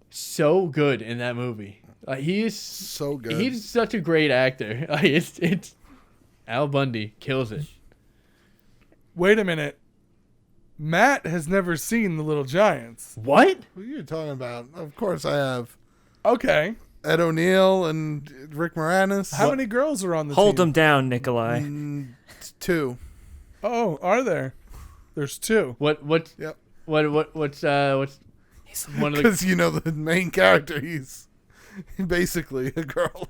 so good in that movie. Like he is so good. He's such a great actor. Like it's Al Bundy kills it. Wait a minute. Matt has never seen The Little Giants. What? What are you talking about? Of course I have. Okay. Ed O'Neill and Rick Moranis. How many girls are on the Hold team? them down, Nikolai. 2. Oh, are there? There's 2. What's Yep. what's one of the Because you know the main character, he's basically a girl.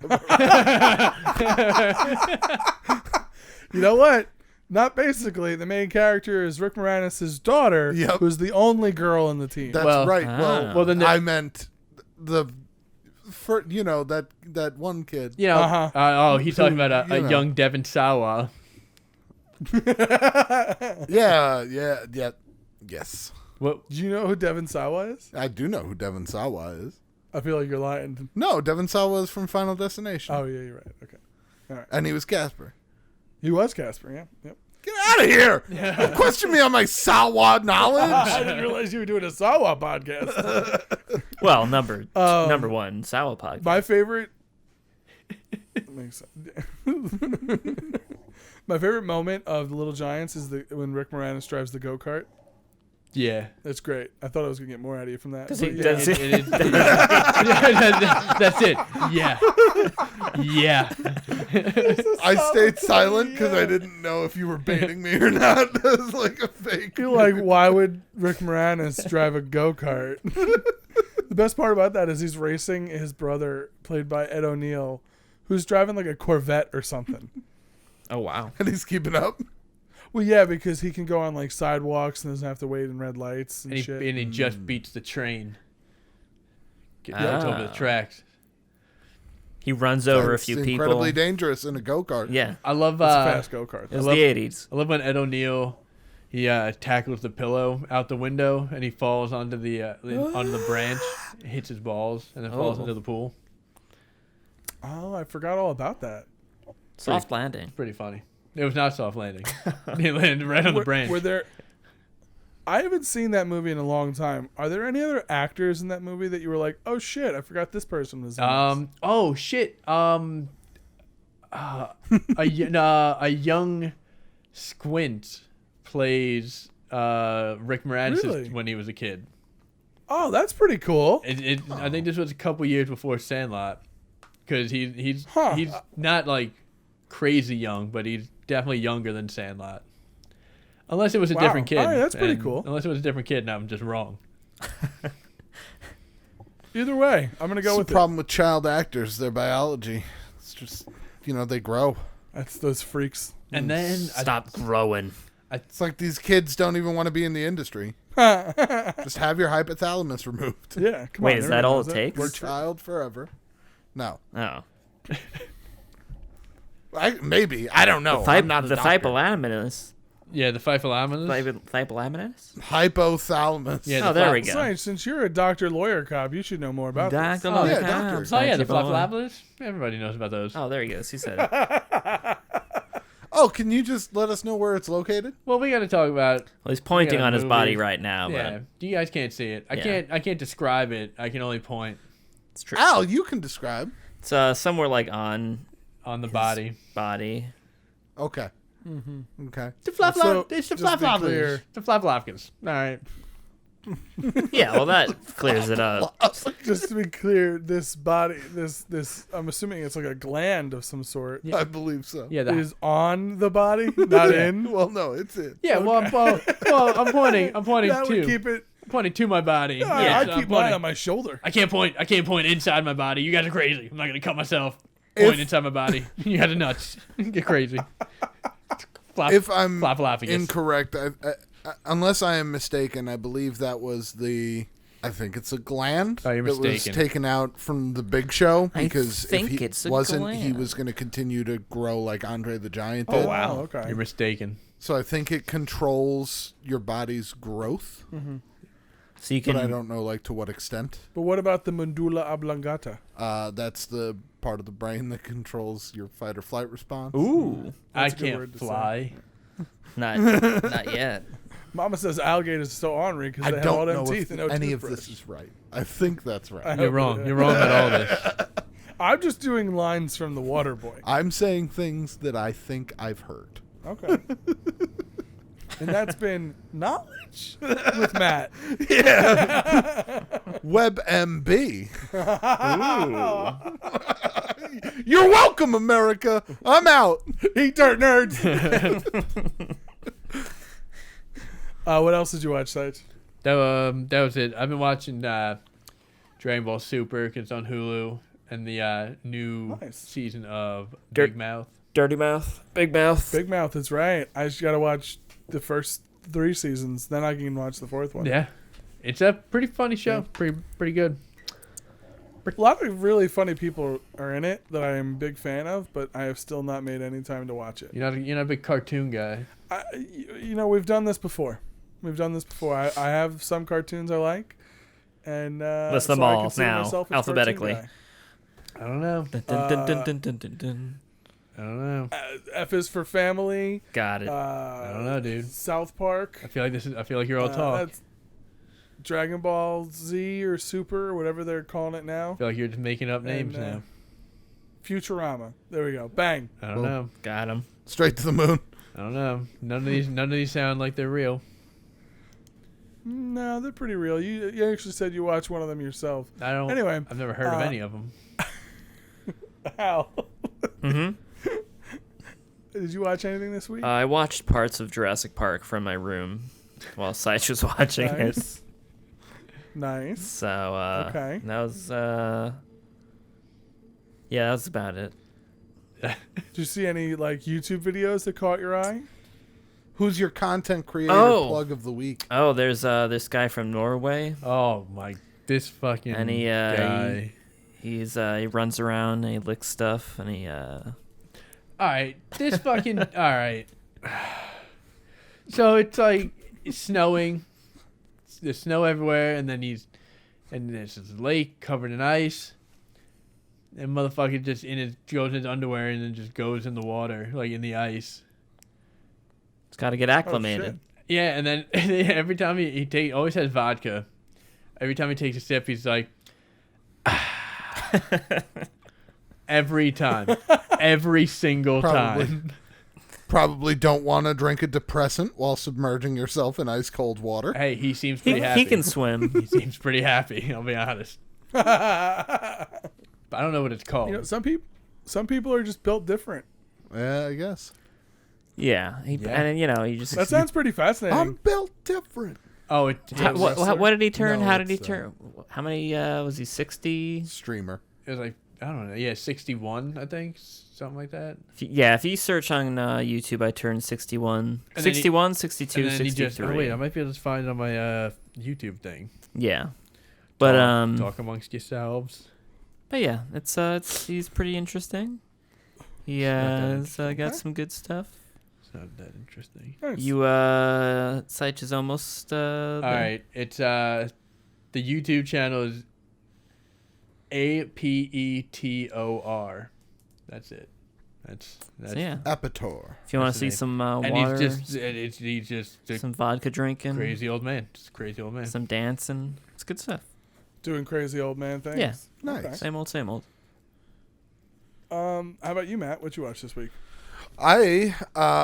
You know what? Not basically. The main character is Rick Moranis' daughter, Yep. who's the only girl in the team. That's Well- right. Ah. well then I meant for that one kid. you know Uh-huh. he's talking about You a know. young Devin Sawa. Yeah. Yes. What? Do you know who Devin Sawa is? I do know who Devin Sawa is. I feel like you're lying. No, Devin Sawa is from Final Destination. Oh, yeah, you're right. Okay. And he was Casper. He was Casper, yeah. Yep. Get out of here! Don't question me on my Sawa knowledge. I didn't realize you were doing a Sawa podcast. Well, number one, Sour Podcast. My favorite... Makes sense. My favorite moment of The Little Giants is when Rick Moranis drives the go-kart. Yeah. That's great. I thought I was going to get more out of you from that. Does but he- yeah. does he- That's it. Yeah. Yeah. I stayed silent because I didn't know if you were baiting me or not. It was like a fake. You're like, why would Rick Moranis drive a go-kart? The best part about that is he's racing his brother, played by Ed O'Neill, who's driving like a Corvette or something. Oh wow. And he's keeping up. Well, yeah, because he can go on like sidewalks and doesn't have to wait in red lights and And shit. he just beats the train. Jumps over the tracks. He runs over a It's few people. incredibly dangerous in a go-kart. Yeah, I love It's a fast go-kart. it was love- the 80s. I love when Ed O'Neill he tackles the pillow out the window and he falls onto the branch, hits his balls, and then falls Oh. into the pool. Oh, I forgot all about that. Soft landing. Pretty funny. It was not soft landing. He landed right on the branch. Were there? I haven't seen that movie in a long time. Are there any other actors in that movie that you were like, oh shit, I forgot this person was in this? Oh shit. A young Squint plays Rick Moranis Really? when he was a kid. Oh, that's pretty cool. I think this was a couple years before Sandlot, because he's Huh. he's not like crazy young, but he's definitely younger than Sandlot. Unless it was a Wow. different kid. All right, that's pretty and- cool. Unless it was a different kid, and I'm just wrong. Either way, I'm gonna go It's with the problem with child actors, their biology. It's just, they grow. it. That's those freaks. And then Stop growing. It's like these kids don't even want to be in the industry. Just have your hypothalamus removed. Yeah, come Wait, on. is everyone that all knows it takes? We're child forever. No. Oh. Maybe. I don't know. I'm not a The doctor. hypolaminus. yeah, the Phyphalaminus. Hypolaminus? Hypothalamus. Yeah, Oh, there we go. Sorry, since you're a doctor lawyer cop, you should know more about this. Doctor Oh, yeah, Locke, doctors. Oh yeah, the Sachi boy. Phyphalaminus. Everybody knows about those. Oh, there he goes. He said it. Oh, can you just let us know where it's located? Well, we got to talk about. Well, he's pointing Yeah, on his body movies. right now, Yeah, but you guys can't see it. Yeah. I can't describe it. I can only point it's true. Al, you can describe. It's somewhere like on on the body. body. Okay. Mm-hmm. Okay. The flap So, It's the just to be flap clear- The flap All right. Yeah, well, that clears it up. Just to be clear, this body, this, I'm assuming it's like a gland of some sort, I believe so. Yeah. is on the body, not in. Well, no, it's it. Yeah. Well, I'm pointing. I'm pointing That would to. keep it. Pointing to my body. Yeah, Yeah, I so keep I'm mine pointing. on my shoulder. I can't point inside my body. You guys are crazy. I'm not gonna cut myself. Point If- inside my body. You guys are nuts. Get crazy. Flap, If I'm flap incorrect, unless I am mistaken, I believe that was I think it's a gland Oh, you're that was mistaken. taken out from the Big Show I because think if he it's a wasn't, he gland. was going to continue to grow like Andre the Giant Oh did. wow, okay. You're mistaken. So I think it controls your body's growth, So you but I can. don't know to what extent. But what about the medulla oblongata? That's the part of the brain that controls your fight or flight response. Ooh. I That's a good can't word to say. fly. Not yet. Mama says alligators are so ornery because I they have all don't them know teeth if and no any of toothbrush. this is right. I think that's right. I You're hope wrong. it- You're wrong about all this. I'm just doing lines from the Water Boy. I'm saying things that I think I've heard. Okay. And that's been knowledge with Matt. WebMB. You're welcome, America. I'm out. Eat dirt, nerds. What else did you watch, Sites? That was it. I've been watching Dragon Ball Super 'cause it's on Hulu, and the new Nice. season of Dirt- Big Mouth. Dirty Mouth. Big Mouth. Big Mouth is right. I just got to watch the first 3 seasons, then I can watch the 4th one. Yeah, it's a pretty funny show. Pretty good. A lot of really funny people are in it that I am a big fan of, but I have still not made any time to watch it. You're not a big cartoon guy. We've done this before. I have some cartoons I like, and List them so I all consider now, myself a cartoon alphabetically. guy. I don't know. Dun, dun, dun, dun, dun, dun, dun. I don't know. F is for Family. Got it. I don't know, dude. South Park. I feel like you're all talk. That's Dragon Ball Z or Super or whatever they're calling it now. I feel like you're just making up names And, now. Futurama. There we go. Bang. I don't know. Got him. Straight to the moon. I don't know. None of these sound like they're real. No, they're pretty real. You actually said you watched one of them yourself. I don't. Anyway, I've never heard of any of them. Al, Mm-hmm. did you watch anything this week? I watched parts of Jurassic Park from my room while Sight was watching it. Nice. Nice. So Okay. that was yeah, that's about it. Did you see any YouTube videos that caught your eye? Who's your content creator Oh. plug of the week? Oh, there's this guy from Norway. Oh my this fucking And he guy. he runs around and he licks stuff and he All right, this fucking all right. So it's like it's snowing. There's snow everywhere, and there's this lake covered in ice. And motherfucker just goes in his underwear and then just goes in the water, like in the ice. it's got to get acclimated. Yeah, and then every time he always has vodka. Every time he takes a sip, he's like, every time, every single time. Probably don't want to drink a depressant while submerging yourself in ice cold water. Hey, he seems pretty happy. He can swim. He seems pretty happy. I'll be honest. But I don't know what it's called. You know, some people are just built different. Yeah, I guess. Yeah, and you just. That sounds pretty fascinating. I'm built different. Oh, What did he turn? No, How did he it's, turn? How many was he? 60? Streamer. it was like, I don't know. Yeah, 61, I think. Something like that. If you search on YouTube, I turned 61. And then 61, 62, And then he 63. just, wait, I might be able to find it on my YouTube thing. Yeah. But Talk amongst yourselves. But yeah, it's he's pretty interesting. He has got some good stuff. It's not that interesting. Nice. You site is almost All right, it's the YouTube channel is APETOR. That's it. That's So yeah, Apator. if you want to That's the see some and water, he's just a some vodka drinking, crazy old man. Just a crazy old man. some dancing, it's good stuff. Doing crazy old man things. Yeah. Nice. Same old, same old. How about you, Matt? What you watched this week? I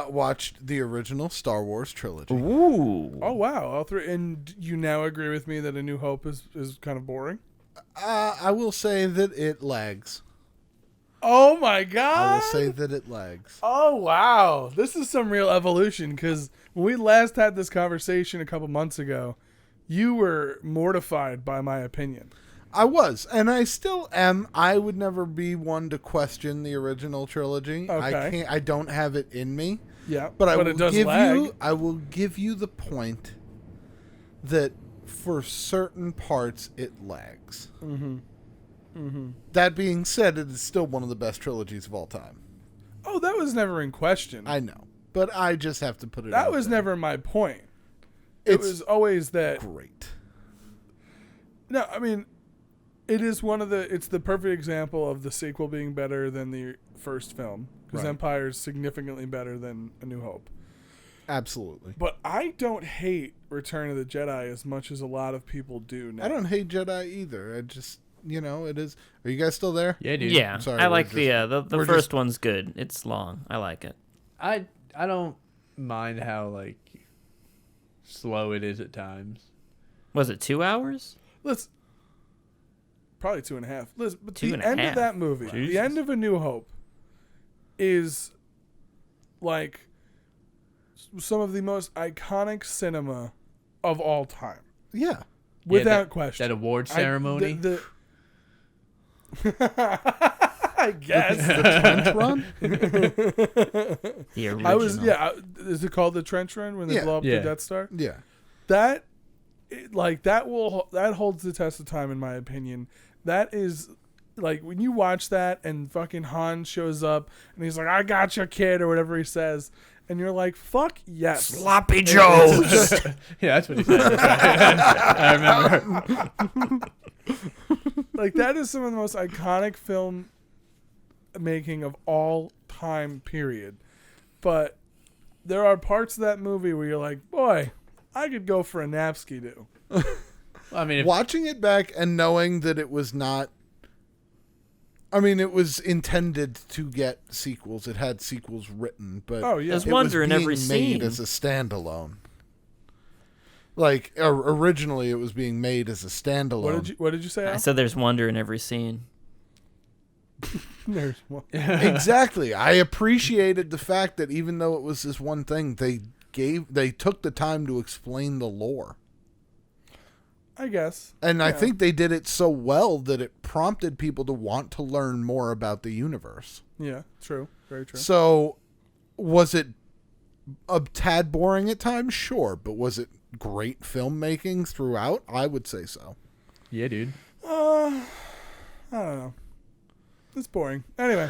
watched the original Star Wars trilogy. Ooh. Oh wow, all three. And you now agree with me that A New Hope is kind of boring? I will say that it lags. Oh my god! I will say that it lags. Oh wow, this is some real evolution. Because when we last had this conversation a couple months ago, you were mortified by my opinion. I was, and I still am. I would never be one to question the original trilogy. Okay. I don't have it in me. Yeah, But I it will does give lag. you. I will give you the point that for certain parts it lags. Mm-hmm. Mm-hmm. That being said, it is still one of the best trilogies of all time. Oh, that was never in question. I know, but I just have to put it. That out was there. never my point. It It's was always that. great. No, I mean, it is one of the. It's the perfect example of the sequel being better than the first film because Right. Empire is significantly better than A New Hope. Absolutely. But I don't hate Return of the Jedi as much as a lot of people do now. I don't hate Jedi either. I just, it is. Are you guys still there? Yeah, dude. Yeah, I'm sorry, I we're like just- the we're first just- one's good. It's long. I like it. I don't mind how like slow it is at times. Was it 2 hours? Let's probably 2.5. Listen, but Two the and a end half. of that movie, the Jesus. end of A New Hope, is like some of the most iconic cinema of all time, Yeah. without that, question. That award ceremony. I guess. Trench run? The original. I was is it called the Trench Run when they Yeah. blow up Yeah. the Death Star? Yeah. That holds the test of time in my opinion. That is like when you watch that and fucking Han shows up and he's like, "I got you, kid," or whatever he says, and you're like, "Fuck yes." Sloppy Joes. Yeah, that's what he said. I remember. Like that is some of the most iconic film making of all time, period. But there are parts of that movie where you're like, boy, I could go for a napski do. I mean, Watching it back and knowing that it was not. I mean, it was intended to get sequels. It had sequels written, but Oh yeah. There's it wonder was in being every made scene. as a standalone. Like originally, it was being made as a standalone. What did you say? I Al? said there's wonder in every scene. There's one. Exactly. I appreciated the fact that even though it was this one thing, they took the time to explain the lore. I guess. And I Yeah. think they did it so well that it prompted people to want to learn more about the universe. Yeah, true. Very true. So, was it a tad boring at times? Sure. But was it great filmmaking throughout? I would say so. Yeah, dude. I don't know. It's boring. Anyway.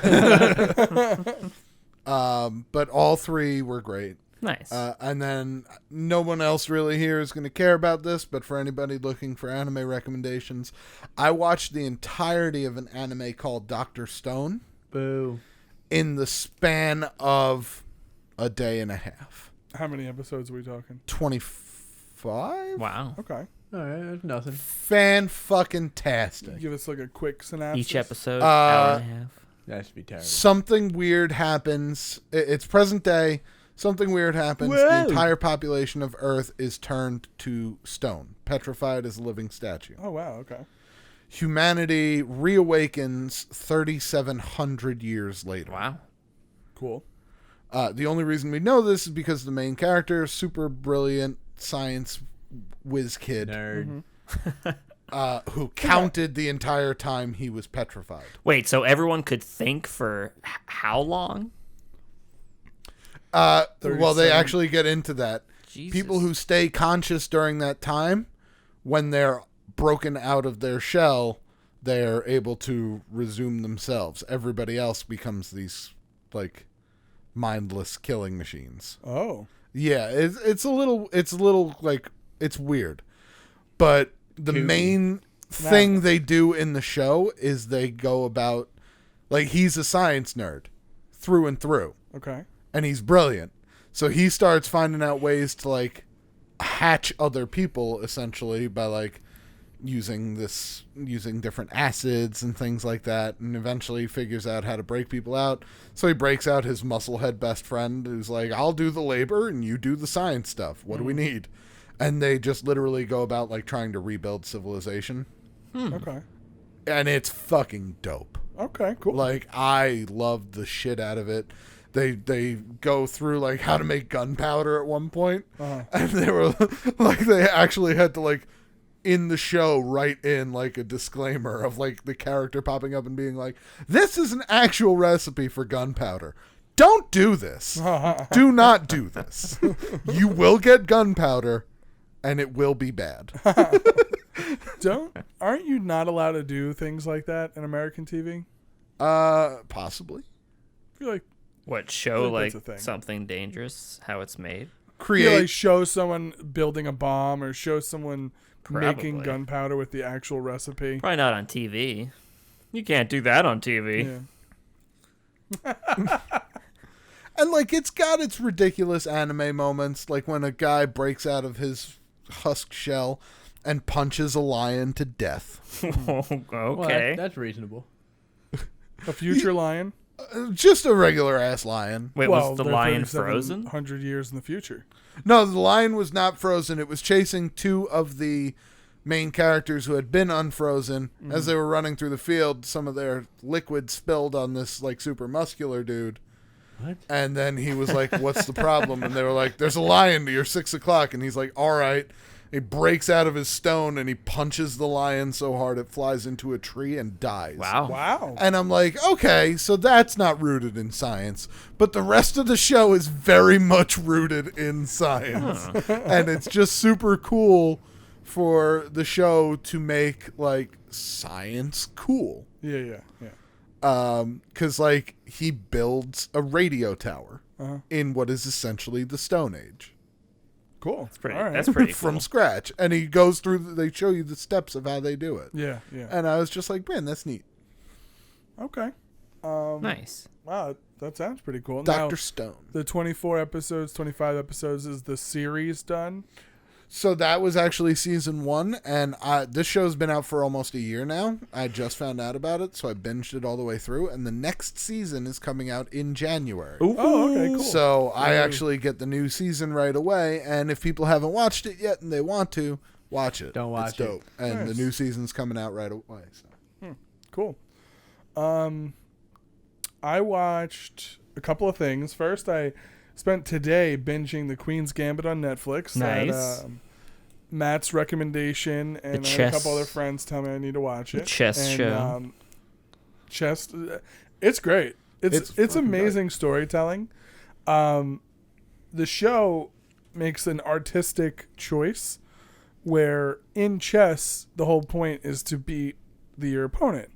But all three were great. Nice. And then no one else really here is going to care about this, but for anybody looking for anime recommendations, I watched the entirety of an anime called Dr. Stone Boo. in the span of a day and a half. How many episodes are we talking? 25? Wow. Okay. All right, that's nothing. Fan-fucking-tastic. Give us like a quick synopsis. Each episode, hour and a half. That should be terrible. Something weird happens. It's present day. Something weird happens. Whoa. The entire population of Earth is turned to stone, petrified as a living statue. Oh, wow. Okay. Humanity reawakens 3,700 years later. Wow. Cool. The only reason we know this is because the main character, super brilliant science whiz kid, Nerd. who counted the entire time he was petrified. Wait, so everyone could think for how long? Well, they 37. actually get into that. Jesus. People who stay conscious during that time, when they're broken out of their shell, they're able to resume themselves. Everybody else becomes these, like, mindless killing machines. Oh. Yeah, it's a little like, it's weird. But the main thing they do in the show is they go about, like, he's a science nerd through and through. Okay. And he's brilliant. So he starts finding out ways to, like, hatch other people, essentially, by, like, using different acids and things like that, and eventually figures out how to break people out. So he breaks out his musclehead best friend, who's like, I'll do the labor and you do the science stuff. What do we need? And they just literally go about, like, trying to rebuild civilization. Okay. And it's fucking dope. Okay, cool. Like, I loved the shit out of it. They go through, like, how to make gunpowder at one point. And they were like, they actually had to, like, in the show write in, like, a disclaimer of, like, the character popping up and being like, this is an actual recipe for gunpowder. Don't do this. Do not do this. You will get gunpowder and it will be bad. Aren't you not allowed to do things like that in American TV? Possibly. I feel like What, show I think like that's a thing. something dangerous, how it's made? Create. like show someone building a bomb or show someone making Probably. gunpowder with the actual recipe. Probably not on TV. You can't do that on TV. Yeah. And, like, it's got its ridiculous anime moments, like when a guy breaks out of his husk shell and punches a lion to death. Okay. Well, that's reasonable. A future lion? Just a regular-ass lion. Wait, was the lion frozen? 100 years in the future. No, the lion was not frozen. It was chasing two of the main characters who had been unfrozen. As they were running through the field, some of their liquid spilled on this, like, super muscular dude. What? And then he was like, what's the problem? And they were like, there's a lion near 6 o'clock. And he's like, all right. He breaks out of his stone and he punches the lion so hard it flies into a tree and dies. Wow. Wow. And I'm like, okay, so that's not rooted in science. But the rest of the show is very much rooted in science. And it's just super cool for the show to make, like, science cool. Yeah. 'Cause, like, he builds a radio tower in what is essentially the Stone Age. Cool. That's pretty, All right. that's pretty cool. From scratch. And he goes through, they show you the steps of how they do it. Yeah. And I was just like, man, that's neat. Okay. Nice. Wow, that sounds pretty cool. Dr. Now, Stone. the 24 episodes, 25 episodes, is the series done? So that was actually season 1, and this show's been out for almost a year now. I just found out about it, so I binged it all the way through, and the next season is coming out in January. Oh, okay, cool. So I actually get the new season right away, and if people haven't watched it yet and they want to, watch it. Don't watch it's dope. it. And Nice. the new season's coming out right away. So. Cool. I watched a couple of things. First, I spent today binging The Queen's Gambit on Netflix. Nice. At, Matt's recommendation, and I had a chess- couple other friends tell me I need to watch it. chess And, show. Chess. It's great. It's fucking amazing storytelling. The show makes an artistic choice where in chess the whole point is to beat your opponent.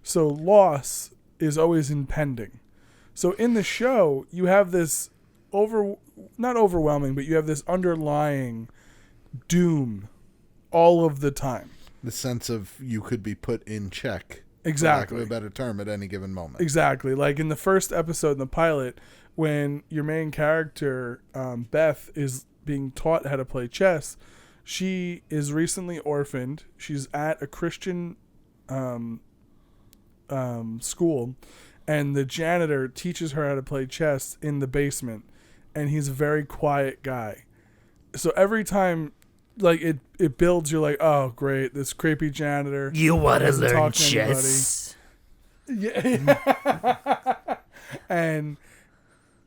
So loss is always impending. So in the show, you have this not overwhelming, but you have this underlying doom all of the time. The sense of you could be put in check. Exactly. For lack of a better term, at any given moment. Exactly. Like in the first episode in the pilot, when your main character, Beth, is being taught how to play chess, she is recently orphaned. She's at a Christian school, and the janitor teaches her how to play chess in the basement, and he's a very quiet guy. So every time like it builds, you're like, oh great, this creepy janitor. You want to doesn't learn talk to chess? Yeah. And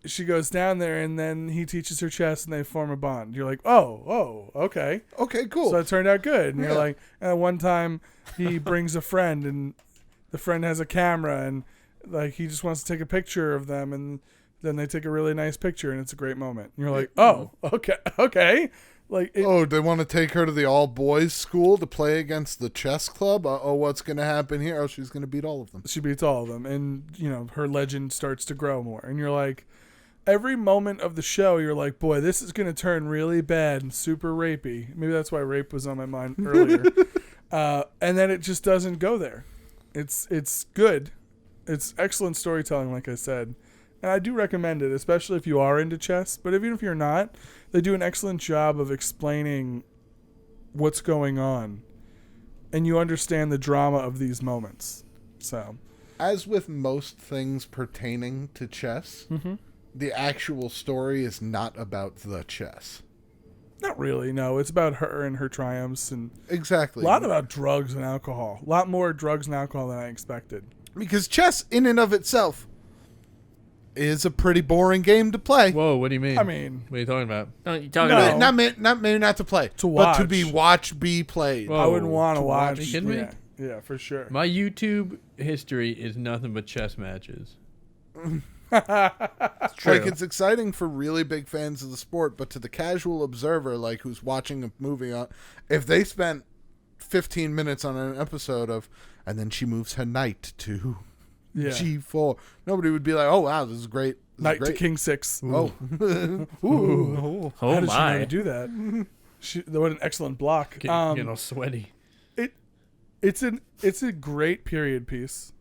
she goes down there, and then he teaches her chess, and they form a bond. You're like, oh, okay. Okay, cool. So it turned out good. And Yeah. you're like, and one time he brings a friend, and the friend has a camera, and like he just wants to take a picture of them, and then they take a really nice picture, and it's a great moment. And you're like, oh, okay. Like, they want to take her to the all-boys school to play against the chess club? What's going to happen here? Oh, she's going to beat all of them. she beats all of them, and her legend starts to grow more. And you're like, every moment of the show, you're like, boy, this is going to turn really bad and super rapey. Maybe that's why rape was on my mind earlier. And then it just doesn't go there. It's good. It's excellent storytelling, like I said. And I do recommend it, especially if you are into chess. But even if you're not, they do an excellent job of explaining what's going on. And you understand the drama of these moments. So, As with most things pertaining to chess, the actual story is not about the chess. not really, no. It's about her and her triumphs, and Exactly. a lot about drugs and alcohol. A lot more drugs and alcohol than I expected. Because chess, in and of itself, is a pretty boring game to play. Whoa, what do you mean? I mean, what are you talking about? No, you talking No. about Not to play, To but to watch. be be played. Whoa. I wouldn't want to to watch. watch. Are you kidding me? Yeah, for sure. My YouTube history is nothing but chess matches. Like, it's exciting for really big fans of the sport, but to the casual observer, like who's watching a movie on, if they spent 15 minutes on an episode of, and then she moves her knight to Yeah. G4, nobody would be like, oh wow, this is great. This is Knight to great. King 6. Oh. Ooh. Oh How did she know my! to do that? What an excellent block. Getting all sweaty. It's a great period piece.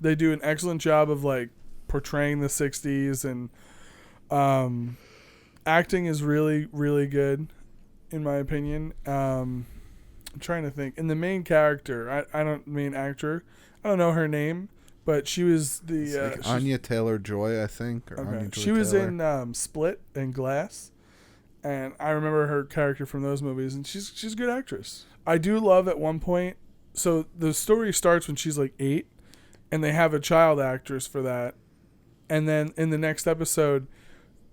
They do an excellent job of like portraying the 60s, and acting is really, really good in my opinion. I'm trying to think. And the main character, I don't know her name, but she was It's like Anya Taylor-Joy, I think. Or Anya she was Joy-Taylor. in Split and Glass, and I remember her character from those movies, and she's a good actress. I do love at one point, so the story starts when she's like 8, and they have a child actress for that, and then in the next episode,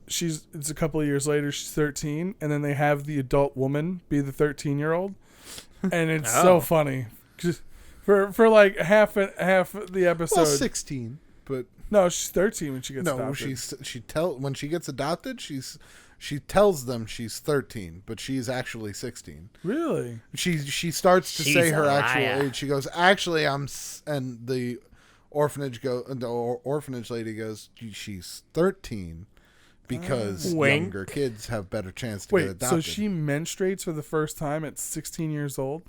it's a couple of years later, she's 13, and then they have the adult woman be the 13-year-old, and it's so funny. Just for like half the episode. Well, 16, but No, she's 13 when she gets adopted. when she gets adopted, she tells them she's 13, but she's actually 16. Really? She starts to She's say her a actual liar. age. She goes, actually, and the orphanage lady goes, she's 13 because Wink. younger kids have better chance to get Wait, adopted. so she menstruates for the first time at 16 years old?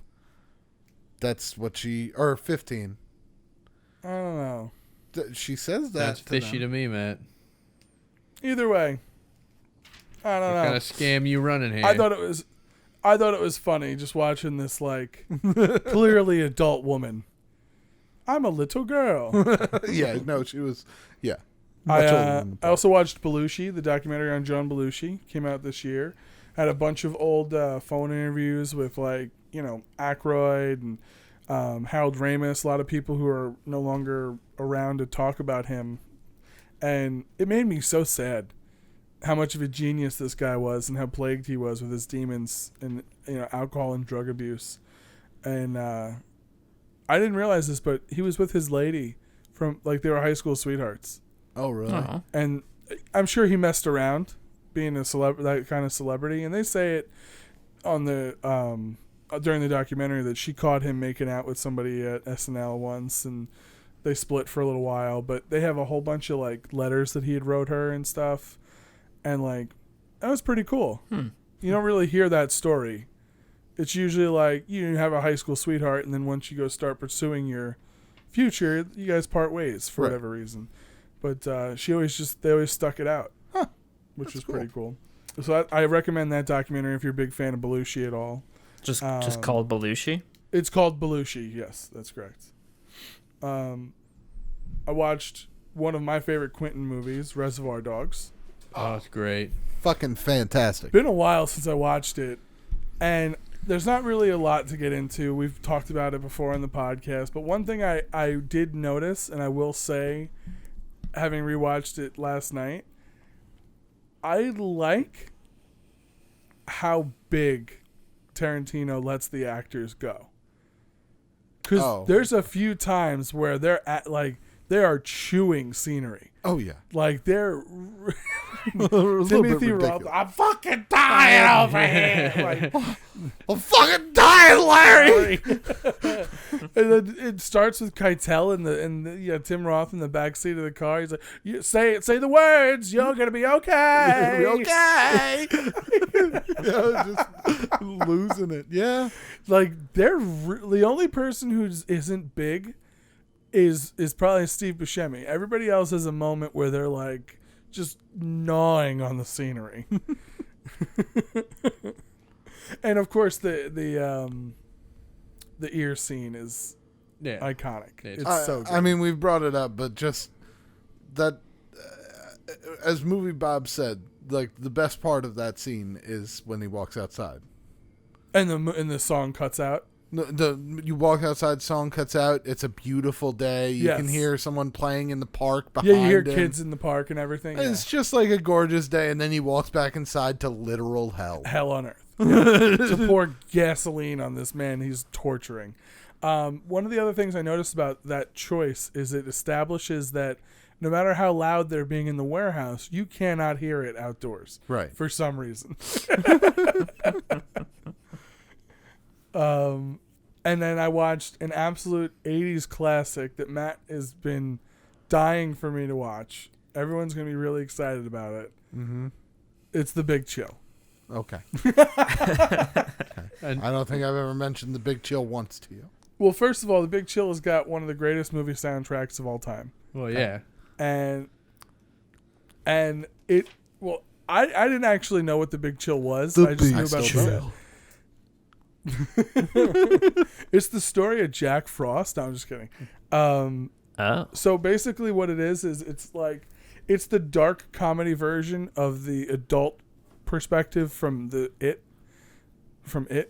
That's what or 15. I don't know. She says that. That's to fishy them. to me, Matt. Either way, I don't What know. kind of scam you running here? I thought it was funny just watching this like clearly adult woman. I'm a little girl. Yeah, no, she was. Yeah. I Much older than the part. also watched Belushi, the documentary on John Belushi, came out this year. Had a bunch of old phone interviews with like Aykroyd and Harold Ramis, a lot of people who are no longer around to talk about him, and it made me so sad how much of a genius this guy was and how plagued he was with his demons and alcohol and drug abuse. And I didn't realize this, but he was with his lady from like they were high school sweethearts. Oh, really? Oh. And I'm sure he messed around being that kind of celebrity, and they say it on the during the documentary that she caught him making out with somebody at SNL once, and they split for a little while. But they have a whole bunch of like letters that he had wrote her and stuff, and like that was pretty cool. You don't really hear that story. It's usually like you have a high school sweetheart, and then once you go start pursuing your future, you guys part ways for whatever reason. But they always stuck it out, which was pretty cool. So I recommend that documentary if you're a big fan of Belushi at all. Just called Belushi? It's called Belushi. Yes, that's correct. I watched one of my favorite Quentin movies, Reservoir Dogs. Oh, it's great. Fucking fantastic. Been a while since I watched it, and there's not really a lot to get into. We've talked about it before on the podcast, but one thing I did notice, and I will say, having rewatched it last night, I like how big Tarantino lets the actors go. Because there's a few times where they are chewing scenery. Oh yeah, like they're Timothy Roth. I'm fucking dying over here. Like, I'm fucking dying, Larry. And then it starts with Keitel and Tim Roth in the back seat of the car. He's like, "Say the words. You're gonna be okay. You're okay." Just losing it. Yeah, like they're the only person who isn't big is probably Steve Buscemi. Everybody else has a moment where they're like just gnawing on the scenery. And of course the ear scene is iconic. It's so good. I mean, we've brought it up, but just that, as Movie Bob said, like the best part of that scene is when he walks outside, and the song cuts out. You walk outside, song cuts out. It's a beautiful day. You can hear someone playing in the park behind him. Yeah, you hear kids in the park and everything. It's just like a gorgeous day, and then he walks back inside to literal hell. Hell on earth. To pour gasoline on this man he's torturing. One of the other things I noticed about that choice is it establishes that no matter how loud they're being in the warehouse, you cannot hear it outdoors. Right. For some reason. And then I watched an absolute 80s classic that Matt has been dying for me to watch. Everyone's going to be really excited about it. Mm-hmm. It's The Big Chill. Okay. I don't think I've ever mentioned The Big Chill once to you. Well, first of all, The Big Chill has got one of the greatest movie soundtracks of all time. Well, yeah. And it, well, I didn't actually know what The Big Chill was. I just knew about the set. It's the story of Jack Frost. No, I'm just kidding. So basically what it is it's the dark comedy version of the adult perspective from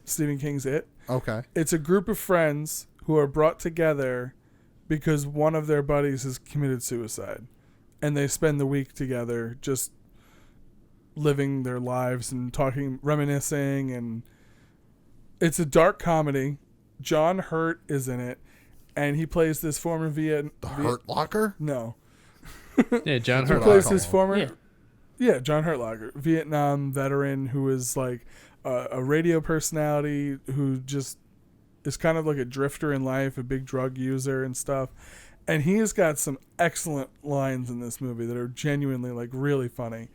Stephen King's It. Okay. It's a group of friends who are brought together because one of their buddies has committed suicide, and they spend the week together just living their lives and talking, reminiscing, and it's a dark comedy. John Hurt is in it, and he plays this former Hurt Locker? No. Yeah, John He Hurt plays Locker. his former... Yeah, John Hurt Locker, Vietnam veteran who is like a radio personality who just is kind of like a drifter in life, a big drug user and stuff. And he has got some excellent lines in this movie that are genuinely like really funny.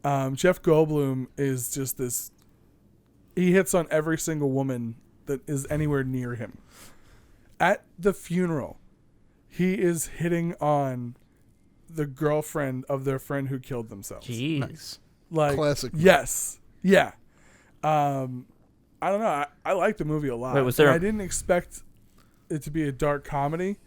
Jeff Goldblum is just this... He hits on every single woman that is anywhere near him. At the funeral, he is hitting on the girlfriend of their friend who killed themselves. Jeez. Nice. Like, classic. Yes. Yeah. I don't know. I like the movie a lot. Wait, was there I didn't expect it to be a dark comedy,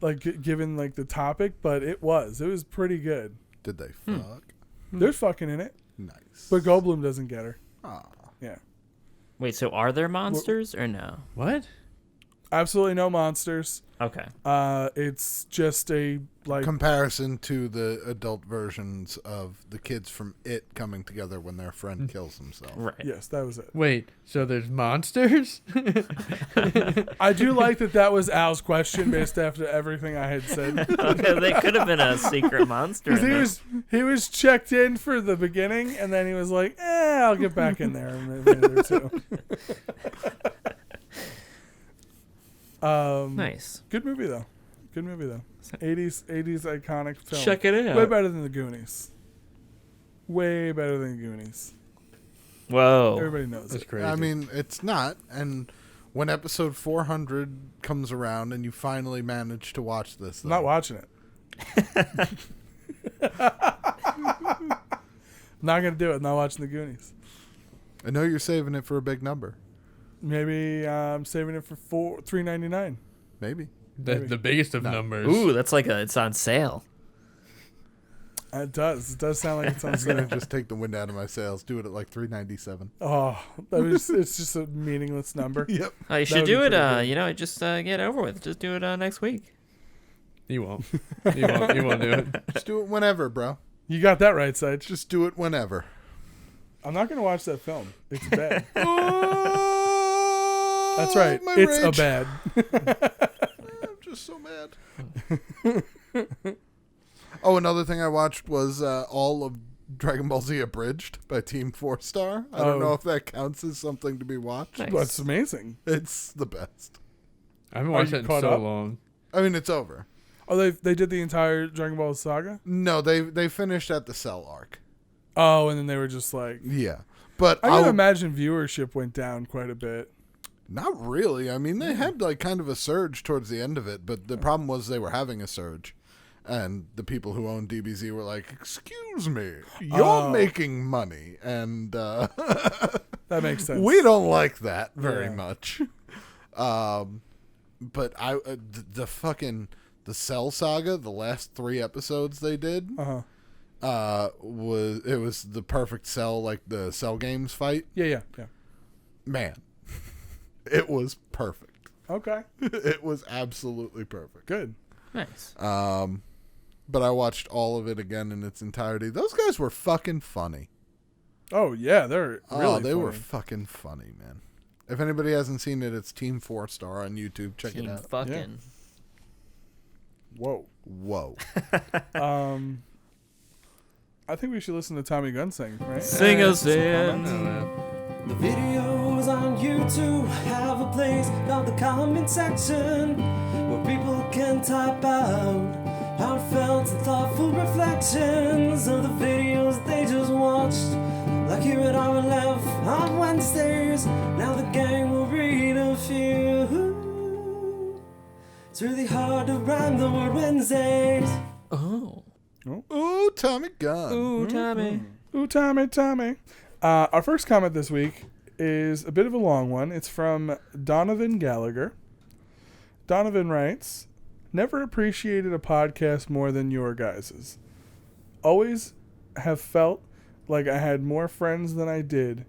like given like the topic, but it was. It was pretty good. Did they fuck? There's fucking in it. Nice. But Goldblum doesn't get her. Aw. Yeah. Wait, so are there monsters or no? What? Absolutely no monsters. Okay. It's just a like Comparison to the adult versions of the kids from It coming together when their friend kills himself. Right. yes, that was it. Wait, so there's monsters? I do like that was Al's question based after everything I had said. Okay, they could have been a secret monster. in this. He was checked in for the beginning, and then he was like, I'll get back in there in a minute or two. Nice. Good movie though. 80s iconic film. Check it out. Way better than the Goonies. Way better than the Goonies. Whoa. Everybody knows That's it. crazy. I mean, it's not. And when episode 400 comes around and you finally manage to watch this, I'm not watching it. Not gonna do it. Not watching the Goonies. I know you're saving it for a big number. Maybe I'm saving it for $3.99. Maybe. The biggest of numbers. Ooh, that's like it's on sale. It does. It does sound like it's on I'm gonna sale. just take the wind out of my sails. Do it at like $3.97. Oh, it's just a meaningless number. Yep. Oh, you That should would do be it. pretty good. Just get it over with. Just do it next week. You won't. You won't do it. Just do it whenever, bro. You got that right, Sage. Just do it whenever. I'm not gonna watch that film. It's bad. Oh, That's right. my It's a rage. bad. I'm just so mad. Oh, another thing I watched was all of Dragon Ball Z Abridged by Team 4-Star. I don't Oh. know if that counts as something to be watched. Nice. That's amazing. It's the best. I haven't watched you that in caught so up? long. I mean, it's over. Oh, they did the entire Dragon Ball saga. No, they finished at the Cell arc. Oh, and then they were just like, Yeah, but I can imagine viewership went down quite a bit. not really. I mean, they had like kind of a surge towards the end of it, but the problem was they were having a surge. And the people who own DBZ were like, "Excuse me, you're Oh. making money," and That makes sense. we don't like that very Yeah. much. But the fucking the Cell Saga, the last 3 episodes they did, was the perfect Cell, like the Cell games fight. Yeah. Man, it was perfect. Okay, It was absolutely perfect. good. Nice. But I watched all of it again in its entirety. Those guys were fucking funny. Oh yeah, they're really. They were funny. fucking funny, man. If anybody hasn't seen it, it's Team 4-Star on YouTube. Check Team it out. fucking. Whoa. Whoa. I think we should listen to Tommy Gunn sing, right? Sing us Some in. comments. The videos on YouTube have a place called the comment section where people can type out heartfelt and thoughtful reflections of the videos they just watched. Like here at RLF on Wednesdays, now the gang will read a few. It's really hard to rhyme the word Wednesdays. Oh. Ooh, Tommy Gunn. Ooh, Tommy. Ooh, Tommy. Our first comment this week is a bit of a long one. It's from Donovan Gallagher. Donovan writes, "Never appreciated a podcast more than your guys's. Always have felt like I had more friends than I did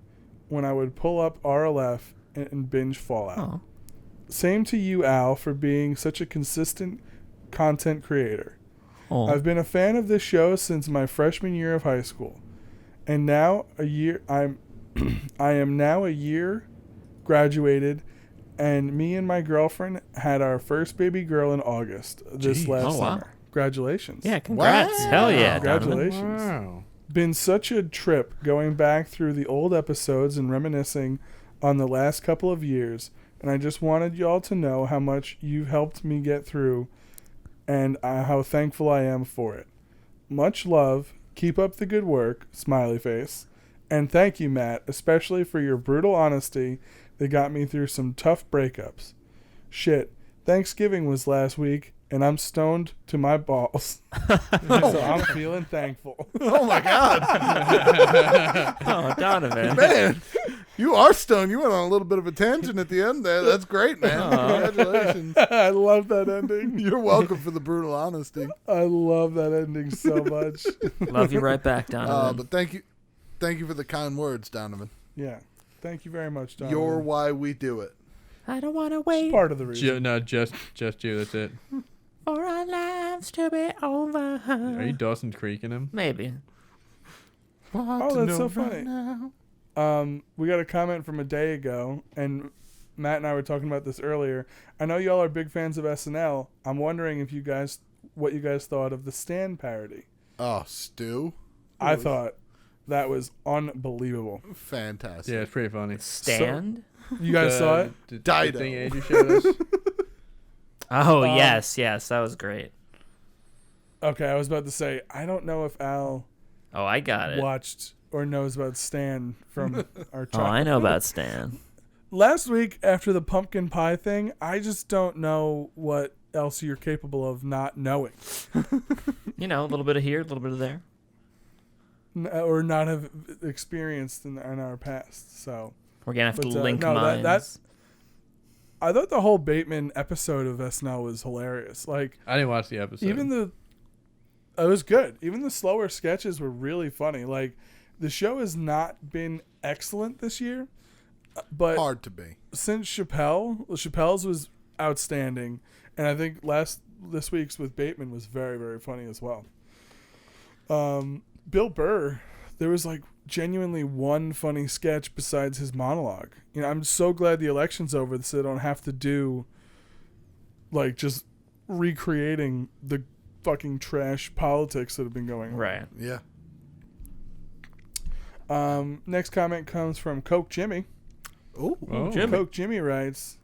when I would pull up RLF and binge Fallout. Oh. Same to you, Al, for being such a consistent content creator. Oh. I've been a fan of this show since my freshman year of high school, and now I am now a year graduated, and me and my girlfriend had our first baby girl in August this Jeez. last Oh, wow. summer. Congratulations! Yeah, congrats. Wow. Hell yeah. Donovan. Congratulations! Wow. Been such a trip going back through the old episodes and reminiscing on the last couple of years, and I just wanted y'all to know how much you've helped me get through and how thankful I am for it. Much love. Keep up the good work. Smiley face. And thank you, Matt, especially for your brutal honesty that got me through some tough breakups. Shit, Thanksgiving was last week, and I'm stoned to my balls. So I'm feeling thankful." Oh, my God. Oh, Donovan. Man, you are stoned. You went on a little bit of a tangent at the end there. That's great, man. Congratulations. I love that ending. You're welcome for the brutal honesty. I love that ending so much. Love you right back, Donovan. But thank you for the kind words, Donovan. Yeah. Thank you very much, Donovan. You're why we do it. I don't want to It's wait part of the reason. Just you. That's it. for our lives to be over. Are you Dawson Creeking him? Maybe. Oh, that's so funny. We got a comment from a day ago, and Matt and I were talking about this earlier. I know y'all are big fans of SNL. I'm wondering what you guys thought of the Stan parody. Oh, Stu. I thought that was unbelievable. Fantastic. Yeah, it's pretty funny. Stand? You guys saw it? The Dido. thing Andrew showed us. Oh, yes, that was great. Okay, I was about to say, I don't know if Al Oh, I got it. watched or knows about Stan from our Oh, childhood. I know about Stan. Last week, after the pumpkin pie thing, I just don't know what else you're capable of not knowing. You know, a little bit of here, a little bit of there. Or not have experienced in our past. So We're going to have to But, link no, minds. I thought the whole Bateman episode of SNL was hilarious. Like, I didn't watch the episode. it was good. Even the slower sketches were really funny. Like, the show has not been excellent this year, but Hard to be. since Chappelle's was outstanding, and I think this week's with Bateman was very, very funny as well. Bill Burr, there was like genuinely one funny sketch besides his monologue. You know, I'm so glad the election's over so I don't have to do like just recreating the fucking trash politics that have been going on. Right. Yeah. Next comment comes from Coke Jimmy. Ooh. Oh. Jimmy. Coke Jimmy writes,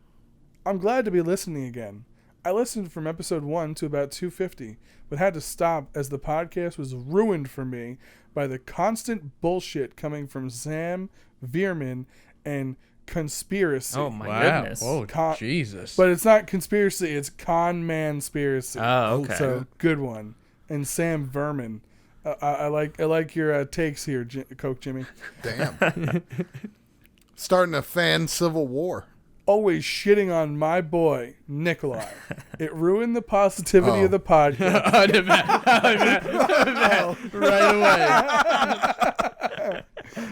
I'm glad to be listening again. I listened from episode 1 to about 250, but had to stop as the podcast was ruined for me by the constant bullshit coming from Sam, Veerman, and Conspiracy. Oh, my Wow. goodness. Oh, Con- Jesus. But it's not conspiracy, it's con man-spiracy. Oh, okay. So, good one. And Sam Verman. I like your takes here, Coke Jimmy. Damn. Starting a fan civil war. Always shitting on my boy, Nikolai. It ruined the positivity of the podcast. Right away.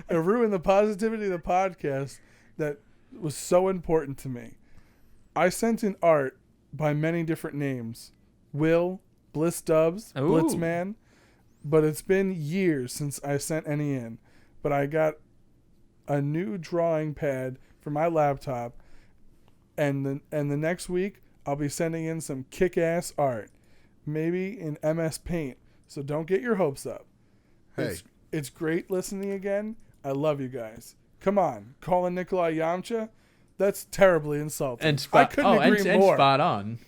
It ruined the positivity of the podcast that was so important to me. I sent in art by many different names. Will, Bliss Dubs, Ooh. Blitzman. But it's been years since I sent any in. But I got a new drawing pad for my laptop. And the next week, I'll be sending in some kick-ass art. Maybe in MS Paint. So don't get your hopes up. Hey. It's great listening again. I love you guys. Come on. Calling Nikolai Yamcha? That's terribly insulting. And I couldn't agree and more. spot on.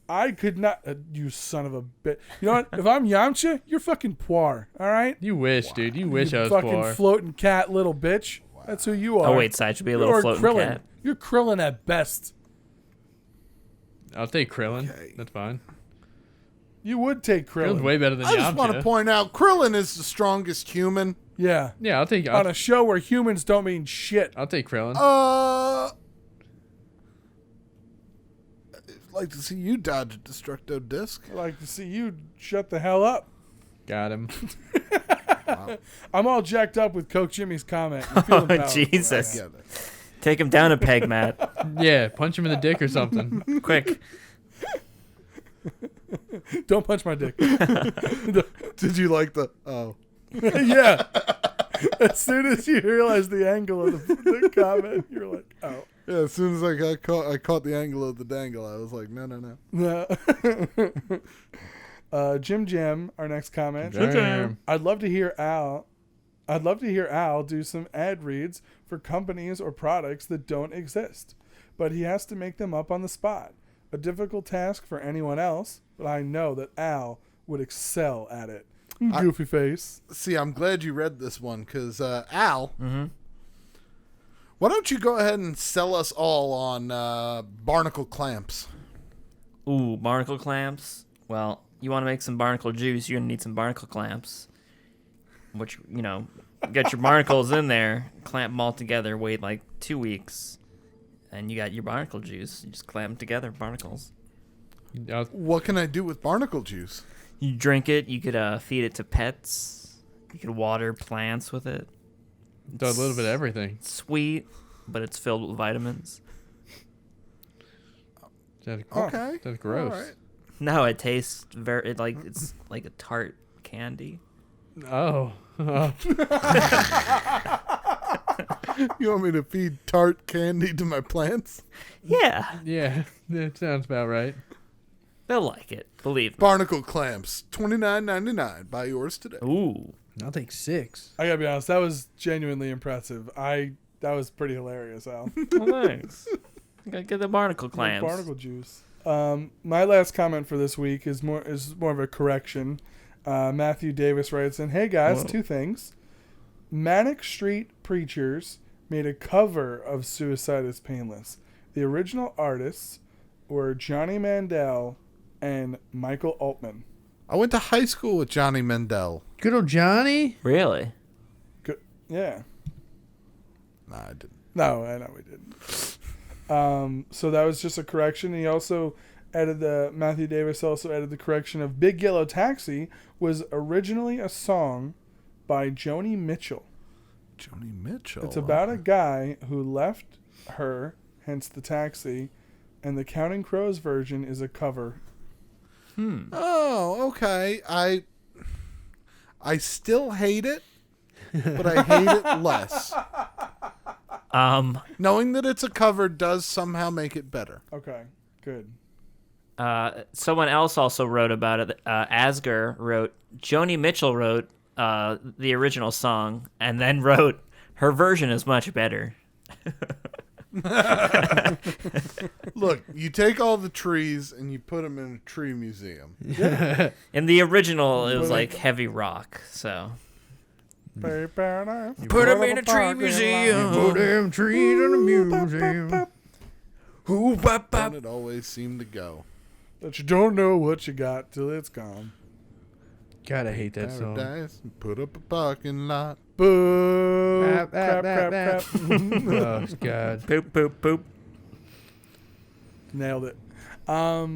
I could not... you son of a bitch. You know what? If I'm Yamcha, you're fucking Poir. All right? You wish, dude. You wish I was fucking poor. floating cat little bitch. That's who you are. Oh, wait, so I should be a little You're floating Krillin. cat. You're Krillin at best. I'll take Krillin. Okay. That's fine. You would take Krillin's Krillin. way better than I just want to Yamcha. point out Krillin is the strongest human. Yeah. Yeah, I'll take On a show where humans don't mean shit. I'll take Krillin. I'd like to see you dodge a destructo disc. I'd like to see you shut the hell up. Got him. I'm all jacked up with Coke Jimmy's comment. I'm feeling Oh, powerful Jesus. right Get it. Take him down a peg, Matt. Yeah, punch him in the dick or something. Quick. now. Don't punch my dick. Did you like the? Oh, Yeah. As soon as you realize the angle of the comment, you're like, oh. yeah. As soon as I caught the angle of the dangle, I was like, no. No. Jim Jam, our next comment. Damn. I'd love to hear Al do some ad reads for companies or products that don't exist, but he has to make them up on the spot. A difficult task for anyone else, but I know that Al would excel at it. Goofy face. See, I'm glad you read this one because Al. Mm-hmm. Why don't you go ahead and sell us all on barnacle clamps? Ooh, barnacle clamps. Well, you want to make some barnacle juice, you're going to need some barnacle clamps. Which, get your barnacles in there, clamp them all together, wait like 2 weeks, and you got your barnacle juice. You just clamp them together, barnacles. What can I do with barnacle juice? You drink it, you could feed it to pets, you could water plants with it. Do a little bit of everything. It's sweet, but it's filled with vitamins. Okay. That's gross. All right. No, it tastes it's like a tart candy. Oh. You want me to feed tart candy to my plants? Yeah, Yeah, that sounds about right. they'll like it, believe me. Barnacle clamps, $29.99. Buy yours today. Ooh. I'll take 6. I gotta be honest, that was genuinely impressive. That was pretty hilarious, Al. Well, thanks. You gotta get the barnacle clamps. Barnacle juice. My last comment for this week is more of a correction. Matthew Davis writes in, "Hey guys, two things. Manic Street Preachers made a cover of Suicide is Painless. The original artists were Johnny Mandel and Michael Altman." I went to high school with Johnny Mandel. Good old Johnny. Really? Good. Yeah. Nah, I didn't. No, I know we didn't. So that was just a correction. He also Matthew Davis also added the correction of Big Yellow Taxi was originally a song by Joni Mitchell. Joni Mitchell. It's about a guy who left her, hence the taxi, and the Counting Crows version is a cover. Oh, okay. I still hate it, but I hate it less. Knowing that it's a cover does somehow make it better. Okay, good. Someone else also wrote about it. Asger wrote, Joni Mitchell wrote the original song and then wrote, her version is much better. Look, you take all the trees and you put them in a tree museum. In the original, it was like heavy rock, so. Put Put him in a tree museum. Put them trees in a museum. Don't it always seem to go? But you don't know what you got till it's gone. God, I hate that song. Paradise, put up a parking lot. Boo! Bap, Crap, bap, crap, bap, crap. Oh, God. Poop, poop, poop. Nailed it. All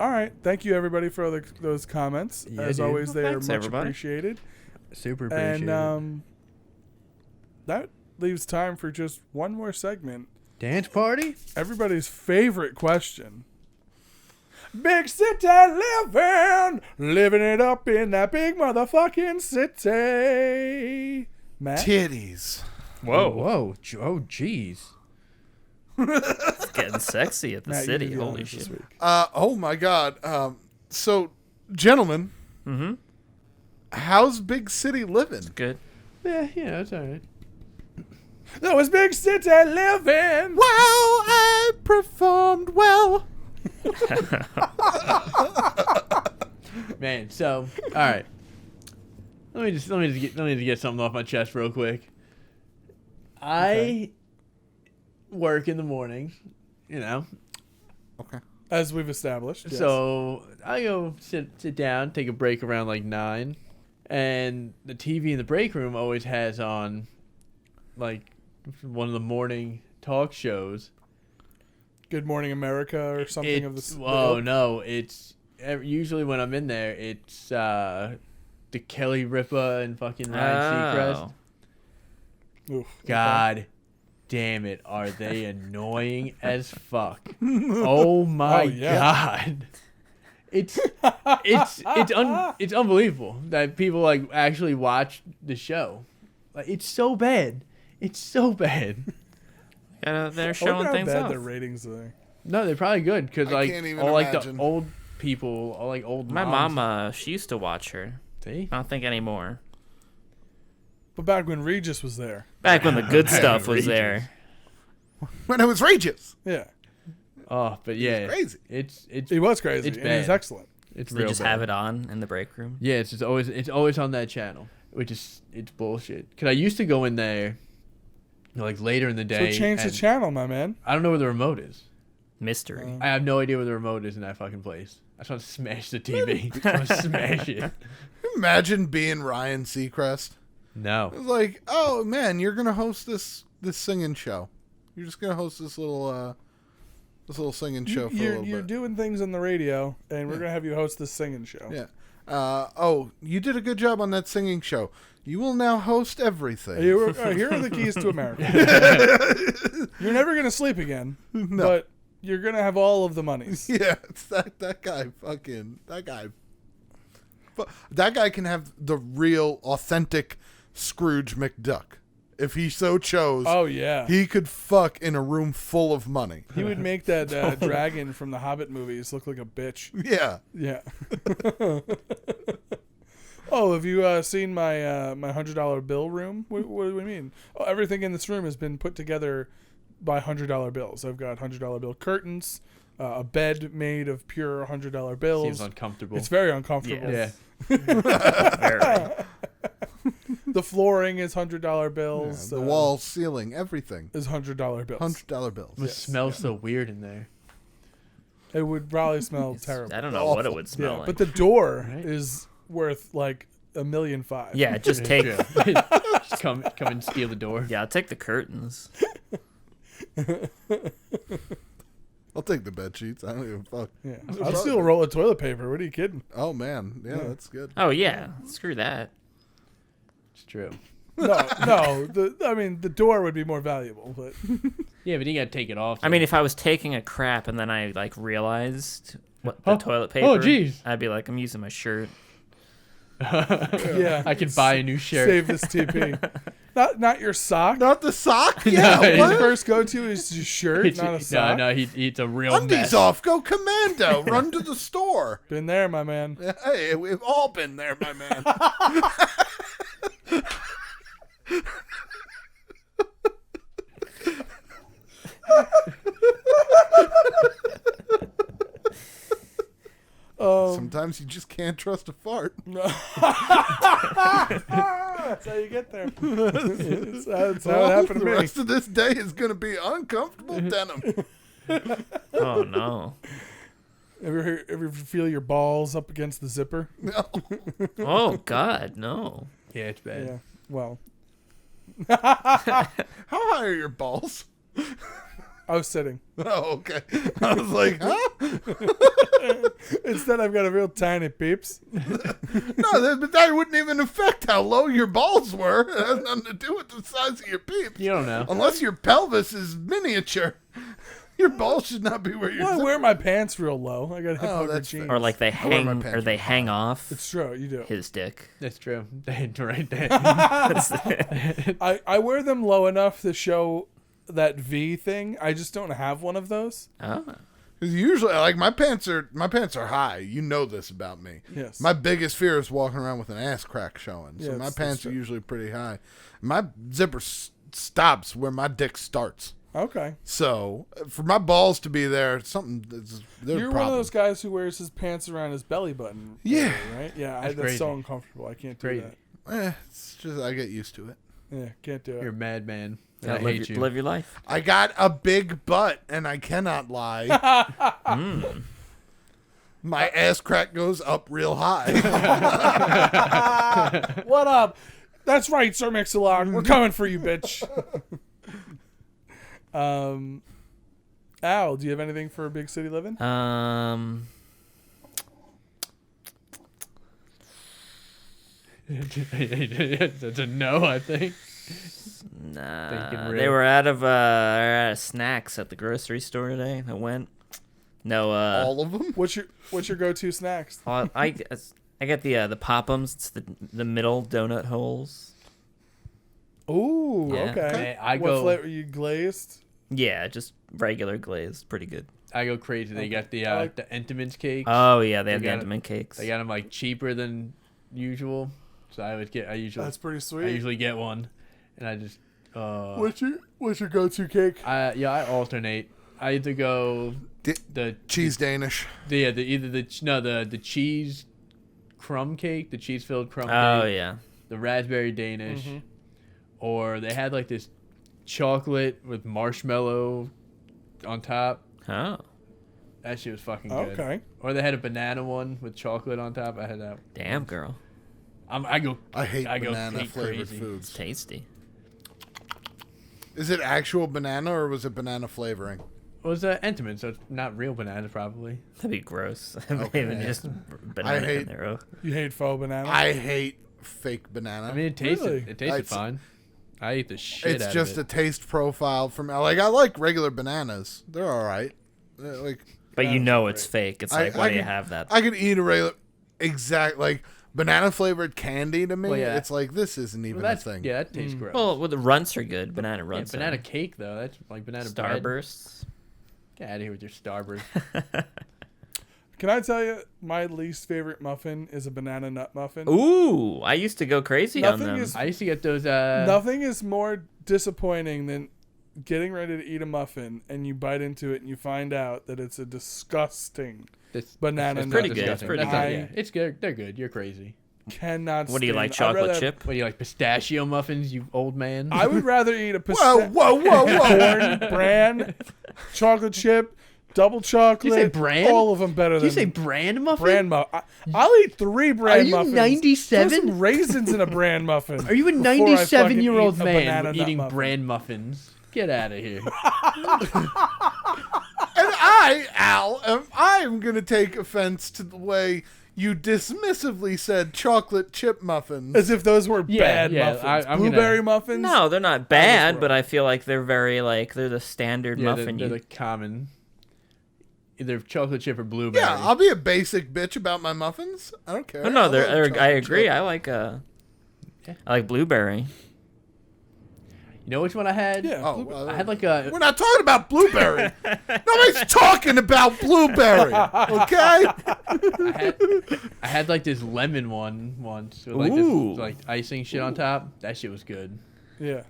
right. Thank you, everybody, for those comments. Yeah, As dude. always, they Thanks, are much everybody. appreciated. Super appreciate it. That leaves time for just one more segment. Dance party? Everybody's favorite question. Big city living it up in that big motherfucking city. Matt? Titties. Whoa. Whoa. Oh, jeez. It's getting sexy at the Matt, you city. do the Holy honors this shit. week. Oh my God. So, gentlemen, Mm-hmm. how's Big City living? Good. Yeah, it's all right. That was big city living. Well, I performed well. Man, so all right. Let me just get something off my chest real quick. I work in the morning, Okay. As we've established. Yes. So I go sit down, take a break around like 9, and the TV in the break room always has on like one of the morning talk shows. Good Morning America or something of the Oh ilk? no, it's usually when I'm in there, it's the Kelly Ripa and fucking Ryan Seacrest. Oof. God damn it, are they annoying as fuck? Oh my Oh, yeah. God. It's unbelievable that people like actually watch the show. Like it's so bad. It's so bad. They're I showing wonder how things bad off. their ratings are. No, they're probably good because I like can't even all like the imagine. old people, all like old My moms. mom, she used to watch her. See? I don't think anymore. But back when Regis was there. Back when the good stuff was Regis. there. When it was Regis. Yeah. Oh, but yeah, crazy. It's He was crazy. It's and he was bad. excellent. it's They real just bad. have it on in the break room. Yeah, it's always on that channel, which is it's bullshit. Cause I used to go in there, like later in the So day. change the and channel, my man. I don't know where the remote is. Mystery. I have no idea where the remote is in that fucking place. I just want to smash the TV. I just want to smash it. Imagine being Ryan Seacrest. No. It was like, oh man, you're gonna host this singing show. You're just gonna host this little singing show for a little You're bit. doing things on the radio, and we're Yeah. going to have you host this singing show. Yeah. You did a good job on that singing show. You will now host everything. Here are the keys to America. You're never going to sleep again, No. but you're going to have all of the monies. Yeah, it's that guy. But that guy can have the real, authentic Scrooge McDuck. If he so chose, Oh, yeah. he could fuck in a room full of money. He would make that dragon from the Hobbit movies look like a bitch. Yeah. Yeah. Oh, have you seen my $100 bill room? What do we mean? Oh, everything in this room has been put together by $100 bills. I've got $100 bill curtains, a bed made of pure $100 bills. Seems uncomfortable. It's very uncomfortable. Yeah. Very. The flooring is $100 bills. The wall, ceiling, everything. is $100 bills. $100 bills. It would smell so weird in there. It would probably smell terrible. I don't know what it would smell like. But the door Right. is worth like $1.5 million. Yeah, just take. Just come and steal the door. Yeah, I'll take the curtains. I'll take the bed sheets. I don't give a fuck. Yeah. I'll steal a roll of toilet paper. What are you kidding? Oh man, yeah, that's good. Oh yeah, screw that. It's true. No. The door would be more valuable, but Yeah, but you gotta take it off. I mean, if I was taking a crap and then I like realized what the Oh. toilet paper, Oh, jeez. I'd be like, I'm using my shirt. yeah. I could buy a new shirt. Save this TP. Not your sock. Not the sock. Yeah, No, His what? first go-to is your shirt, It's- not a sock. No, it's a real Undies mess. off. Go commando. Run to the store. Been there, my man. Hey, we've all been there, my man. Sometimes you just can't trust a fart. That's how you get there. That's how it happened the to me. rest of this day is going to be uncomfortable denim. Oh no. Ever feel your balls up against the zipper? No. Oh God, no. Yeah, it's bad. Yeah. Well, How high are your balls? I was sitting. Oh, okay. I was like, huh? Instead, I've got a real tiny peeps. No, that wouldn't even affect how low your balls were. It has nothing to do with the size of your peeps. You don't know. Unless your pelvis is miniature. Your balls should not be where your Well, I wear my pants real low. I got hip hugger that's jeans. Or like they I wear my hang, pants or they real hang off It's true. You do. his dick. That's true. Right there. I wear them low enough to show that V thing. I just don't have one of those. Oh. Because usually, like my pants are high. You know this about me. Yes. My biggest fear is walking around with an ass crack showing. So Yeah, my that's pants are true. usually pretty high. My zipper stops where my dick starts. Okay. So for my balls to be there, there's You're a one of problem. those guys who wears his pants around his belly button. Yeah. Right? Yeah. That's That's so crazy. uncomfortable. I can't do Crazy. that. It's just I get used to it. Yeah. Can't do it. You're a madman. I Gotta hate you. live your life. I got a big butt, and I cannot lie. My ass crack goes up real high. What up? That's right, Sir Mix-a-Lot. We're coming for you, bitch. Al, do you have anything for big city living? That's a no, I think. Nah. Thinking They real. were out of snacks at the grocery store today. I went. No. All of them. What's your go-to snacks? I got the Pop'ems. It's the middle donut holes. Ooh, Yeah. okay. I What go. flavor? You glazed? Yeah, just regular glazed. Pretty good. I go crazy. They got the I like- the Entenmann's cakes. Oh yeah, they have They the got it. Entenmann cakes. They got them like cheaper than usual, so I That's pretty I sweet. usually get one, and I just What's your go-to cake? I alternate. I either go the Cheese Danish. the cheese crumb cake, the cheese filled crumb Oh cake, yeah. the raspberry Danish, Mm-hmm. or they had like this chocolate with marshmallow on top. Oh That shit was fucking good. Okay. Or they had a banana one with chocolate on top. I had that. damn, girl, I hate I go banana hate flavored crazy. foods. tasty. Is it actual banana or was it banana flavoring? It was Entenmann, so it's not real banana probably. That'd be gross. Okay. Even just banana hate- in there. Oh. You hate faux banana? I hate fake banana. I mean, it tasted Really? it tasted fine. I ate the shit it's out just of a it. taste profile from like I like regular bananas. They're all right. Like But you That's know great. it's fake. It's I- like, I why do you could- have that? I could eat a regular like banana flavored candy to me. Well, yeah. It's like this isn't even Well, a thing. Yeah, that tastes gross. Well, the runts are good. Banana Yeah, runts. banana are. cake though. That's like banana bread. Starbursts. Get out of here with your Starburst. Can I tell you my least favorite muffin is a banana nut muffin? Ooh, I used to go crazy Nothing on them. is- I used to get those. Nothing is more disappointing than getting ready to eat a muffin and you bite into it and you find out that it's a disgusting banana It's nut. pretty good. It's Disgusting. pretty That's not- good. yeah, it's good. They're good. You're crazy. Cannot. What do you like, stand- I'd chocolate rather- chip? What do you like, pistachio muffins, you old man? I would rather eat a Whoa. corn, bran, chocolate chip, double chocolate. You say bran? All of them better Did you than say bran muffin? bran muffin. I'll eat 3 bran Are you muffins. 97? Throw some raisins in a bran muffin. Are you a before I 97-year-old fucking eat a banana man nut eating muffin. bran muffins? Get out of here. And I'm going to take offense to the way you dismissively said chocolate chip muffins. As if those were Yeah, bad yeah, muffins. I'm Blueberry gonna- muffins? No, they're not bad, but I feel like they're very they're the standard Yeah, muffin. they're you the common. Either chocolate chip or blueberry. Yeah, I'll be a basic bitch about my muffins. I don't care. Oh, no, I love I chocolate agree. chip. I like blueberry. You know which one I had? Yeah. Oh, I had like a. we're not talking about blueberry. Nobody's talking about blueberry. Okay. I had like this lemon one once with like Ooh. this like icing shit on top. That shit was good. Yeah.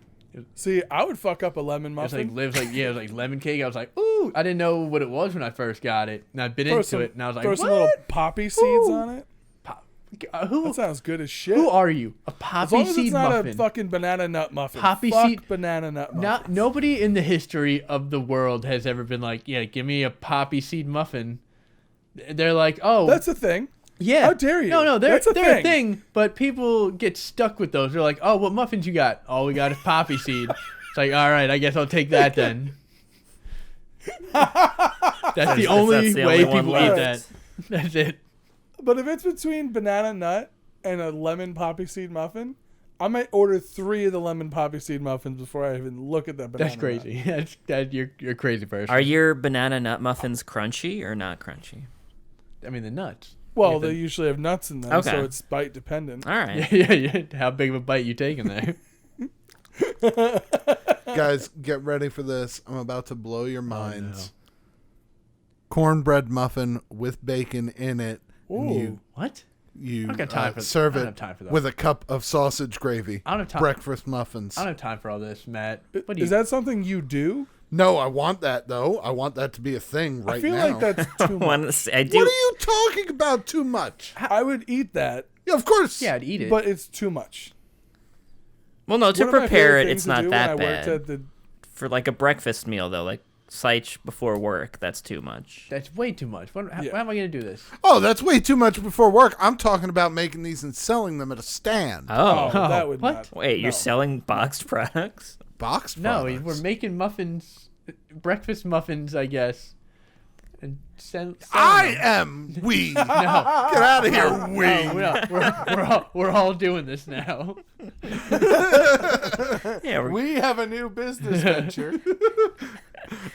See, I would fuck up a lemon It was muffin. it was like lemon cake. I was like, ooh, I didn't know what it was when I first got it, and I bit Throw into some- it, and I was like, throw what? some little poppy seeds Ooh. on it. Who That sounds good as shit. who are you? A as poppy long as seed it's not muffin? a fucking banana nut muffin. Poppy Fuck seed- banana nut muffin. Not nobody in the history of the world has ever been like, yeah, give me a poppy seed muffin. They're like, oh, That's a thing. yeah. how dare you? No, they're That's a they're a thing. thing. But people get stuck with those. They're like, oh, what muffins you got? All we got is poppy seed. It's like, all right, I guess I'll take that then. That's the only the way only one people eat left. that. That's it. But if it's between banana nut and a lemon poppy seed muffin, I might order 3 of the lemon poppy seed muffins before I even look at that banana That's crazy. You're a crazy person. Are your banana nut muffins crunchy or not crunchy? I mean the nuts. Well, You they have usually have nuts in them, Okay. so it's bite dependent. All right. yeah. How big of a bite you taking there? Guys, get ready for this. I'm about to blow your minds. Cornbread muffin with bacon in it. And Ooh. What? you I don't got time for serve I don't it have time for that. with a cup of sausage gravy. I don't have time. Breakfast muffins. I don't have time for all this, Matt. What do you? Is that something you do? No, I want that though. I want that to be a thing right I feel now. like that's too much. One, I do. What are you talking about too much? I would eat that, Yeah, of course. Yeah, I'd eat it. but it's too much. Well, no, to One of my prepare favorite it, things it's to not do that when I worked bad. at the For like a breakfast meal, though, like Seich before work, that's too much. That's way too much. How Yeah. am I going to do this? Oh, that's way too much before work. I'm talking about making these and selling them at a stand. Oh. that would what? not. Wait, no. you're selling boxed products? Boxed No, products. we're making muffins, breakfast muffins, I guess. And sell I them. am we. No. Get out of here, we. No, we're all doing this now. Yeah, We have a new business venture.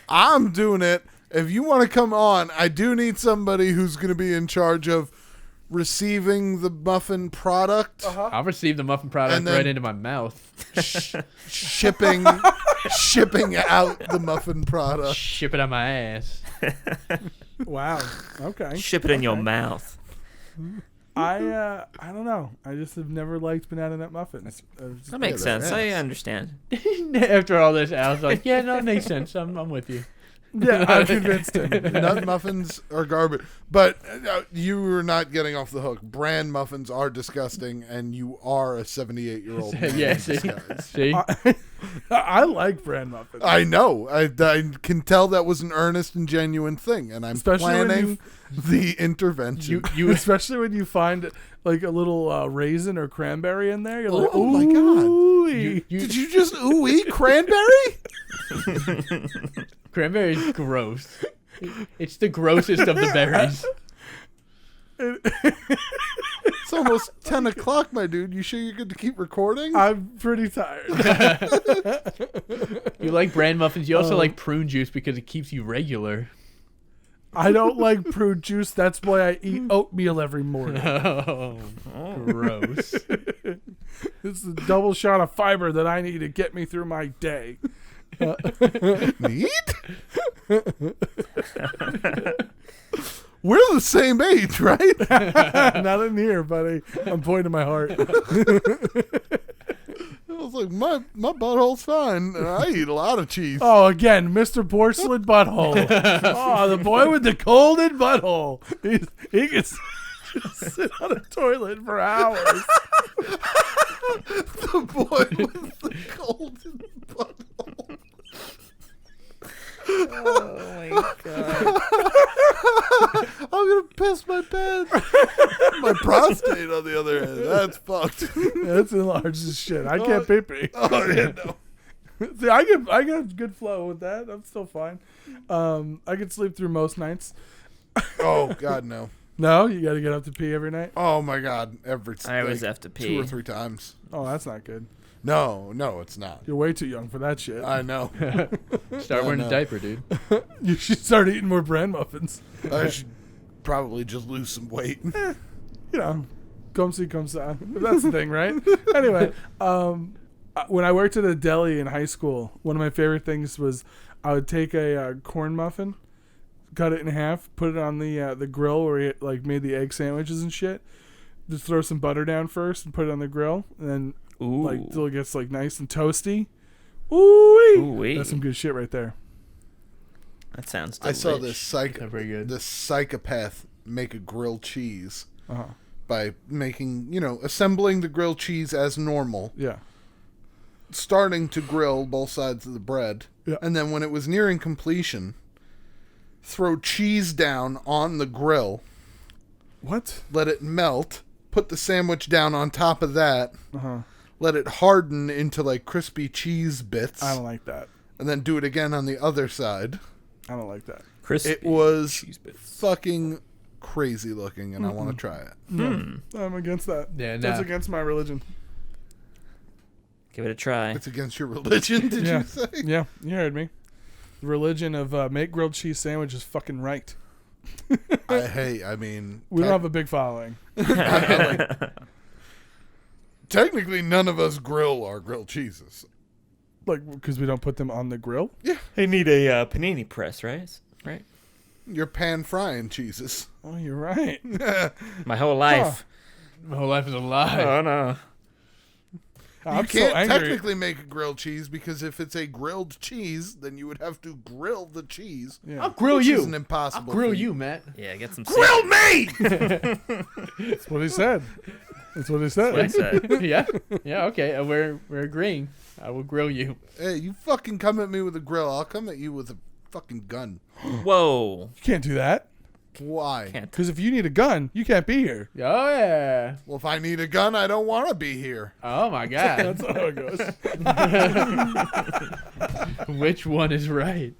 I'm doing it. If you want to come on, I do need somebody who's going to be in charge of receiving the muffin product, I'll receive the muffin product And then- right into my mouth. shipping out the muffin product. Ship it on my ass. Wow. Okay. ship it in your mouth. I don't know. I just have never liked banana nut muffins. That makes they're sense. I ass. understand. After all this, I was like, yeah, no, it makes sense. I'm with you. Yeah, I'm convinced him. Nut muffins are garbage. But you were not getting off the hook. Bran muffins are disgusting, and you are a 78-year-old man. Yeah, in see? disguise. See? I like bran muffins. I know. I can tell that was an earnest and genuine thing, and I'm Especially when planning the intervention. you especially when you find like a little raisin or cranberry in there, you're like, Oh my God. "Ooh-wee." Did you just ooh-wee cranberry? Cranberry's gross. It's the grossest of the berries. It's almost 10 o'clock, my dude. You sure you're good to keep recording? I'm pretty tired. You like bran muffins. You also like prune juice because it keeps you regular. I don't like prune juice. That's why I eat oatmeal every morning. Oh, gross. It's the double shot of fiber that I need to get me through my day. Need? We're the same age, right? Not in here, buddy. I'm pointing my heart. Oh, was like, my butthole's fine. And I eat a lot of cheese. Oh, again, Mr. Porcelain Butthole. Oh, the boy with the golden butthole. He can sit on a toilet for hours. The boy with the golden butthole. Oh my god. I'm gonna piss my pants. My prostate, on the other hand, that's fucked. That's enlarged as shit. I can't pee pee. Oh yeah, no. See, I get good flow with that. I'm still fine. I could sleep through most nights. Oh god, no. No, you got to get up to pee every night. Oh my god, I always have to pee. 2 or 3 times. Oh, that's not good. No, it's not. You're way too young for that shit. I know. Start wearing know. a diaper, dude. You should start eating more bran muffins. I should probably just lose some weight. You know, come see, come sa. That's the thing, right? Anyway, when I worked at a deli in high school, one of my favorite things was I would take a corn muffin, cut it in half, put it on the grill where you like made the egg sandwiches and shit. Just throw some butter down first and put it on the grill, and then like till it gets like nice and toasty. Ooh-wee. That's some good shit right there. That sounds I delicious. saw this Very good. this psychopath make a grilled cheese Uh-huh. by making, assembling the grilled cheese as normal, Yeah. starting to grill both sides of the bread, Yeah. and then when it was nearing completion, throw cheese down on the grill, What? let it melt, put the sandwich down on top of that, Uh-huh. let it harden into like crispy cheese bits, I don't like that. and then do it again on the other side. I don't like that. Crispy It was cheese bits. fucking crazy looking, and I want to try it. I'm against that. Yeah, That's nah. against my religion. Give it a try. It's against your religion, did Yeah. you say? Yeah, you heard me. The religion of make grilled cheese sandwich is fucking right. I mean, We don't have a big following. technically none of us grill our grilled cheeses. Like, because we don't put them on the grill? They need a panini press, right? Right. You're pan frying cheeses. Oh, you're right. My whole life. My whole life is a lie. Oh no. I'm You so can't angry. technically make a grilled cheese because if it's a grilled cheese, then you would have to grill the cheese. Yeah. I'll grill which you. is an impossible Grill feat. you, Matt. Yeah, get some. Grill me! That's what he said. That's what he said. What I said. Yeah. Yeah. Okay. We're agreeing. I will grill you. Hey, you fucking come at me with a grill. I'll come at you with a fucking gun. Whoa. You can't do that. Why? Can't. Because if you need a gun, you can't be here. Oh yeah. Well, if I need a gun, I don't want to be here. Oh my God. That's how it goes. Which one is right?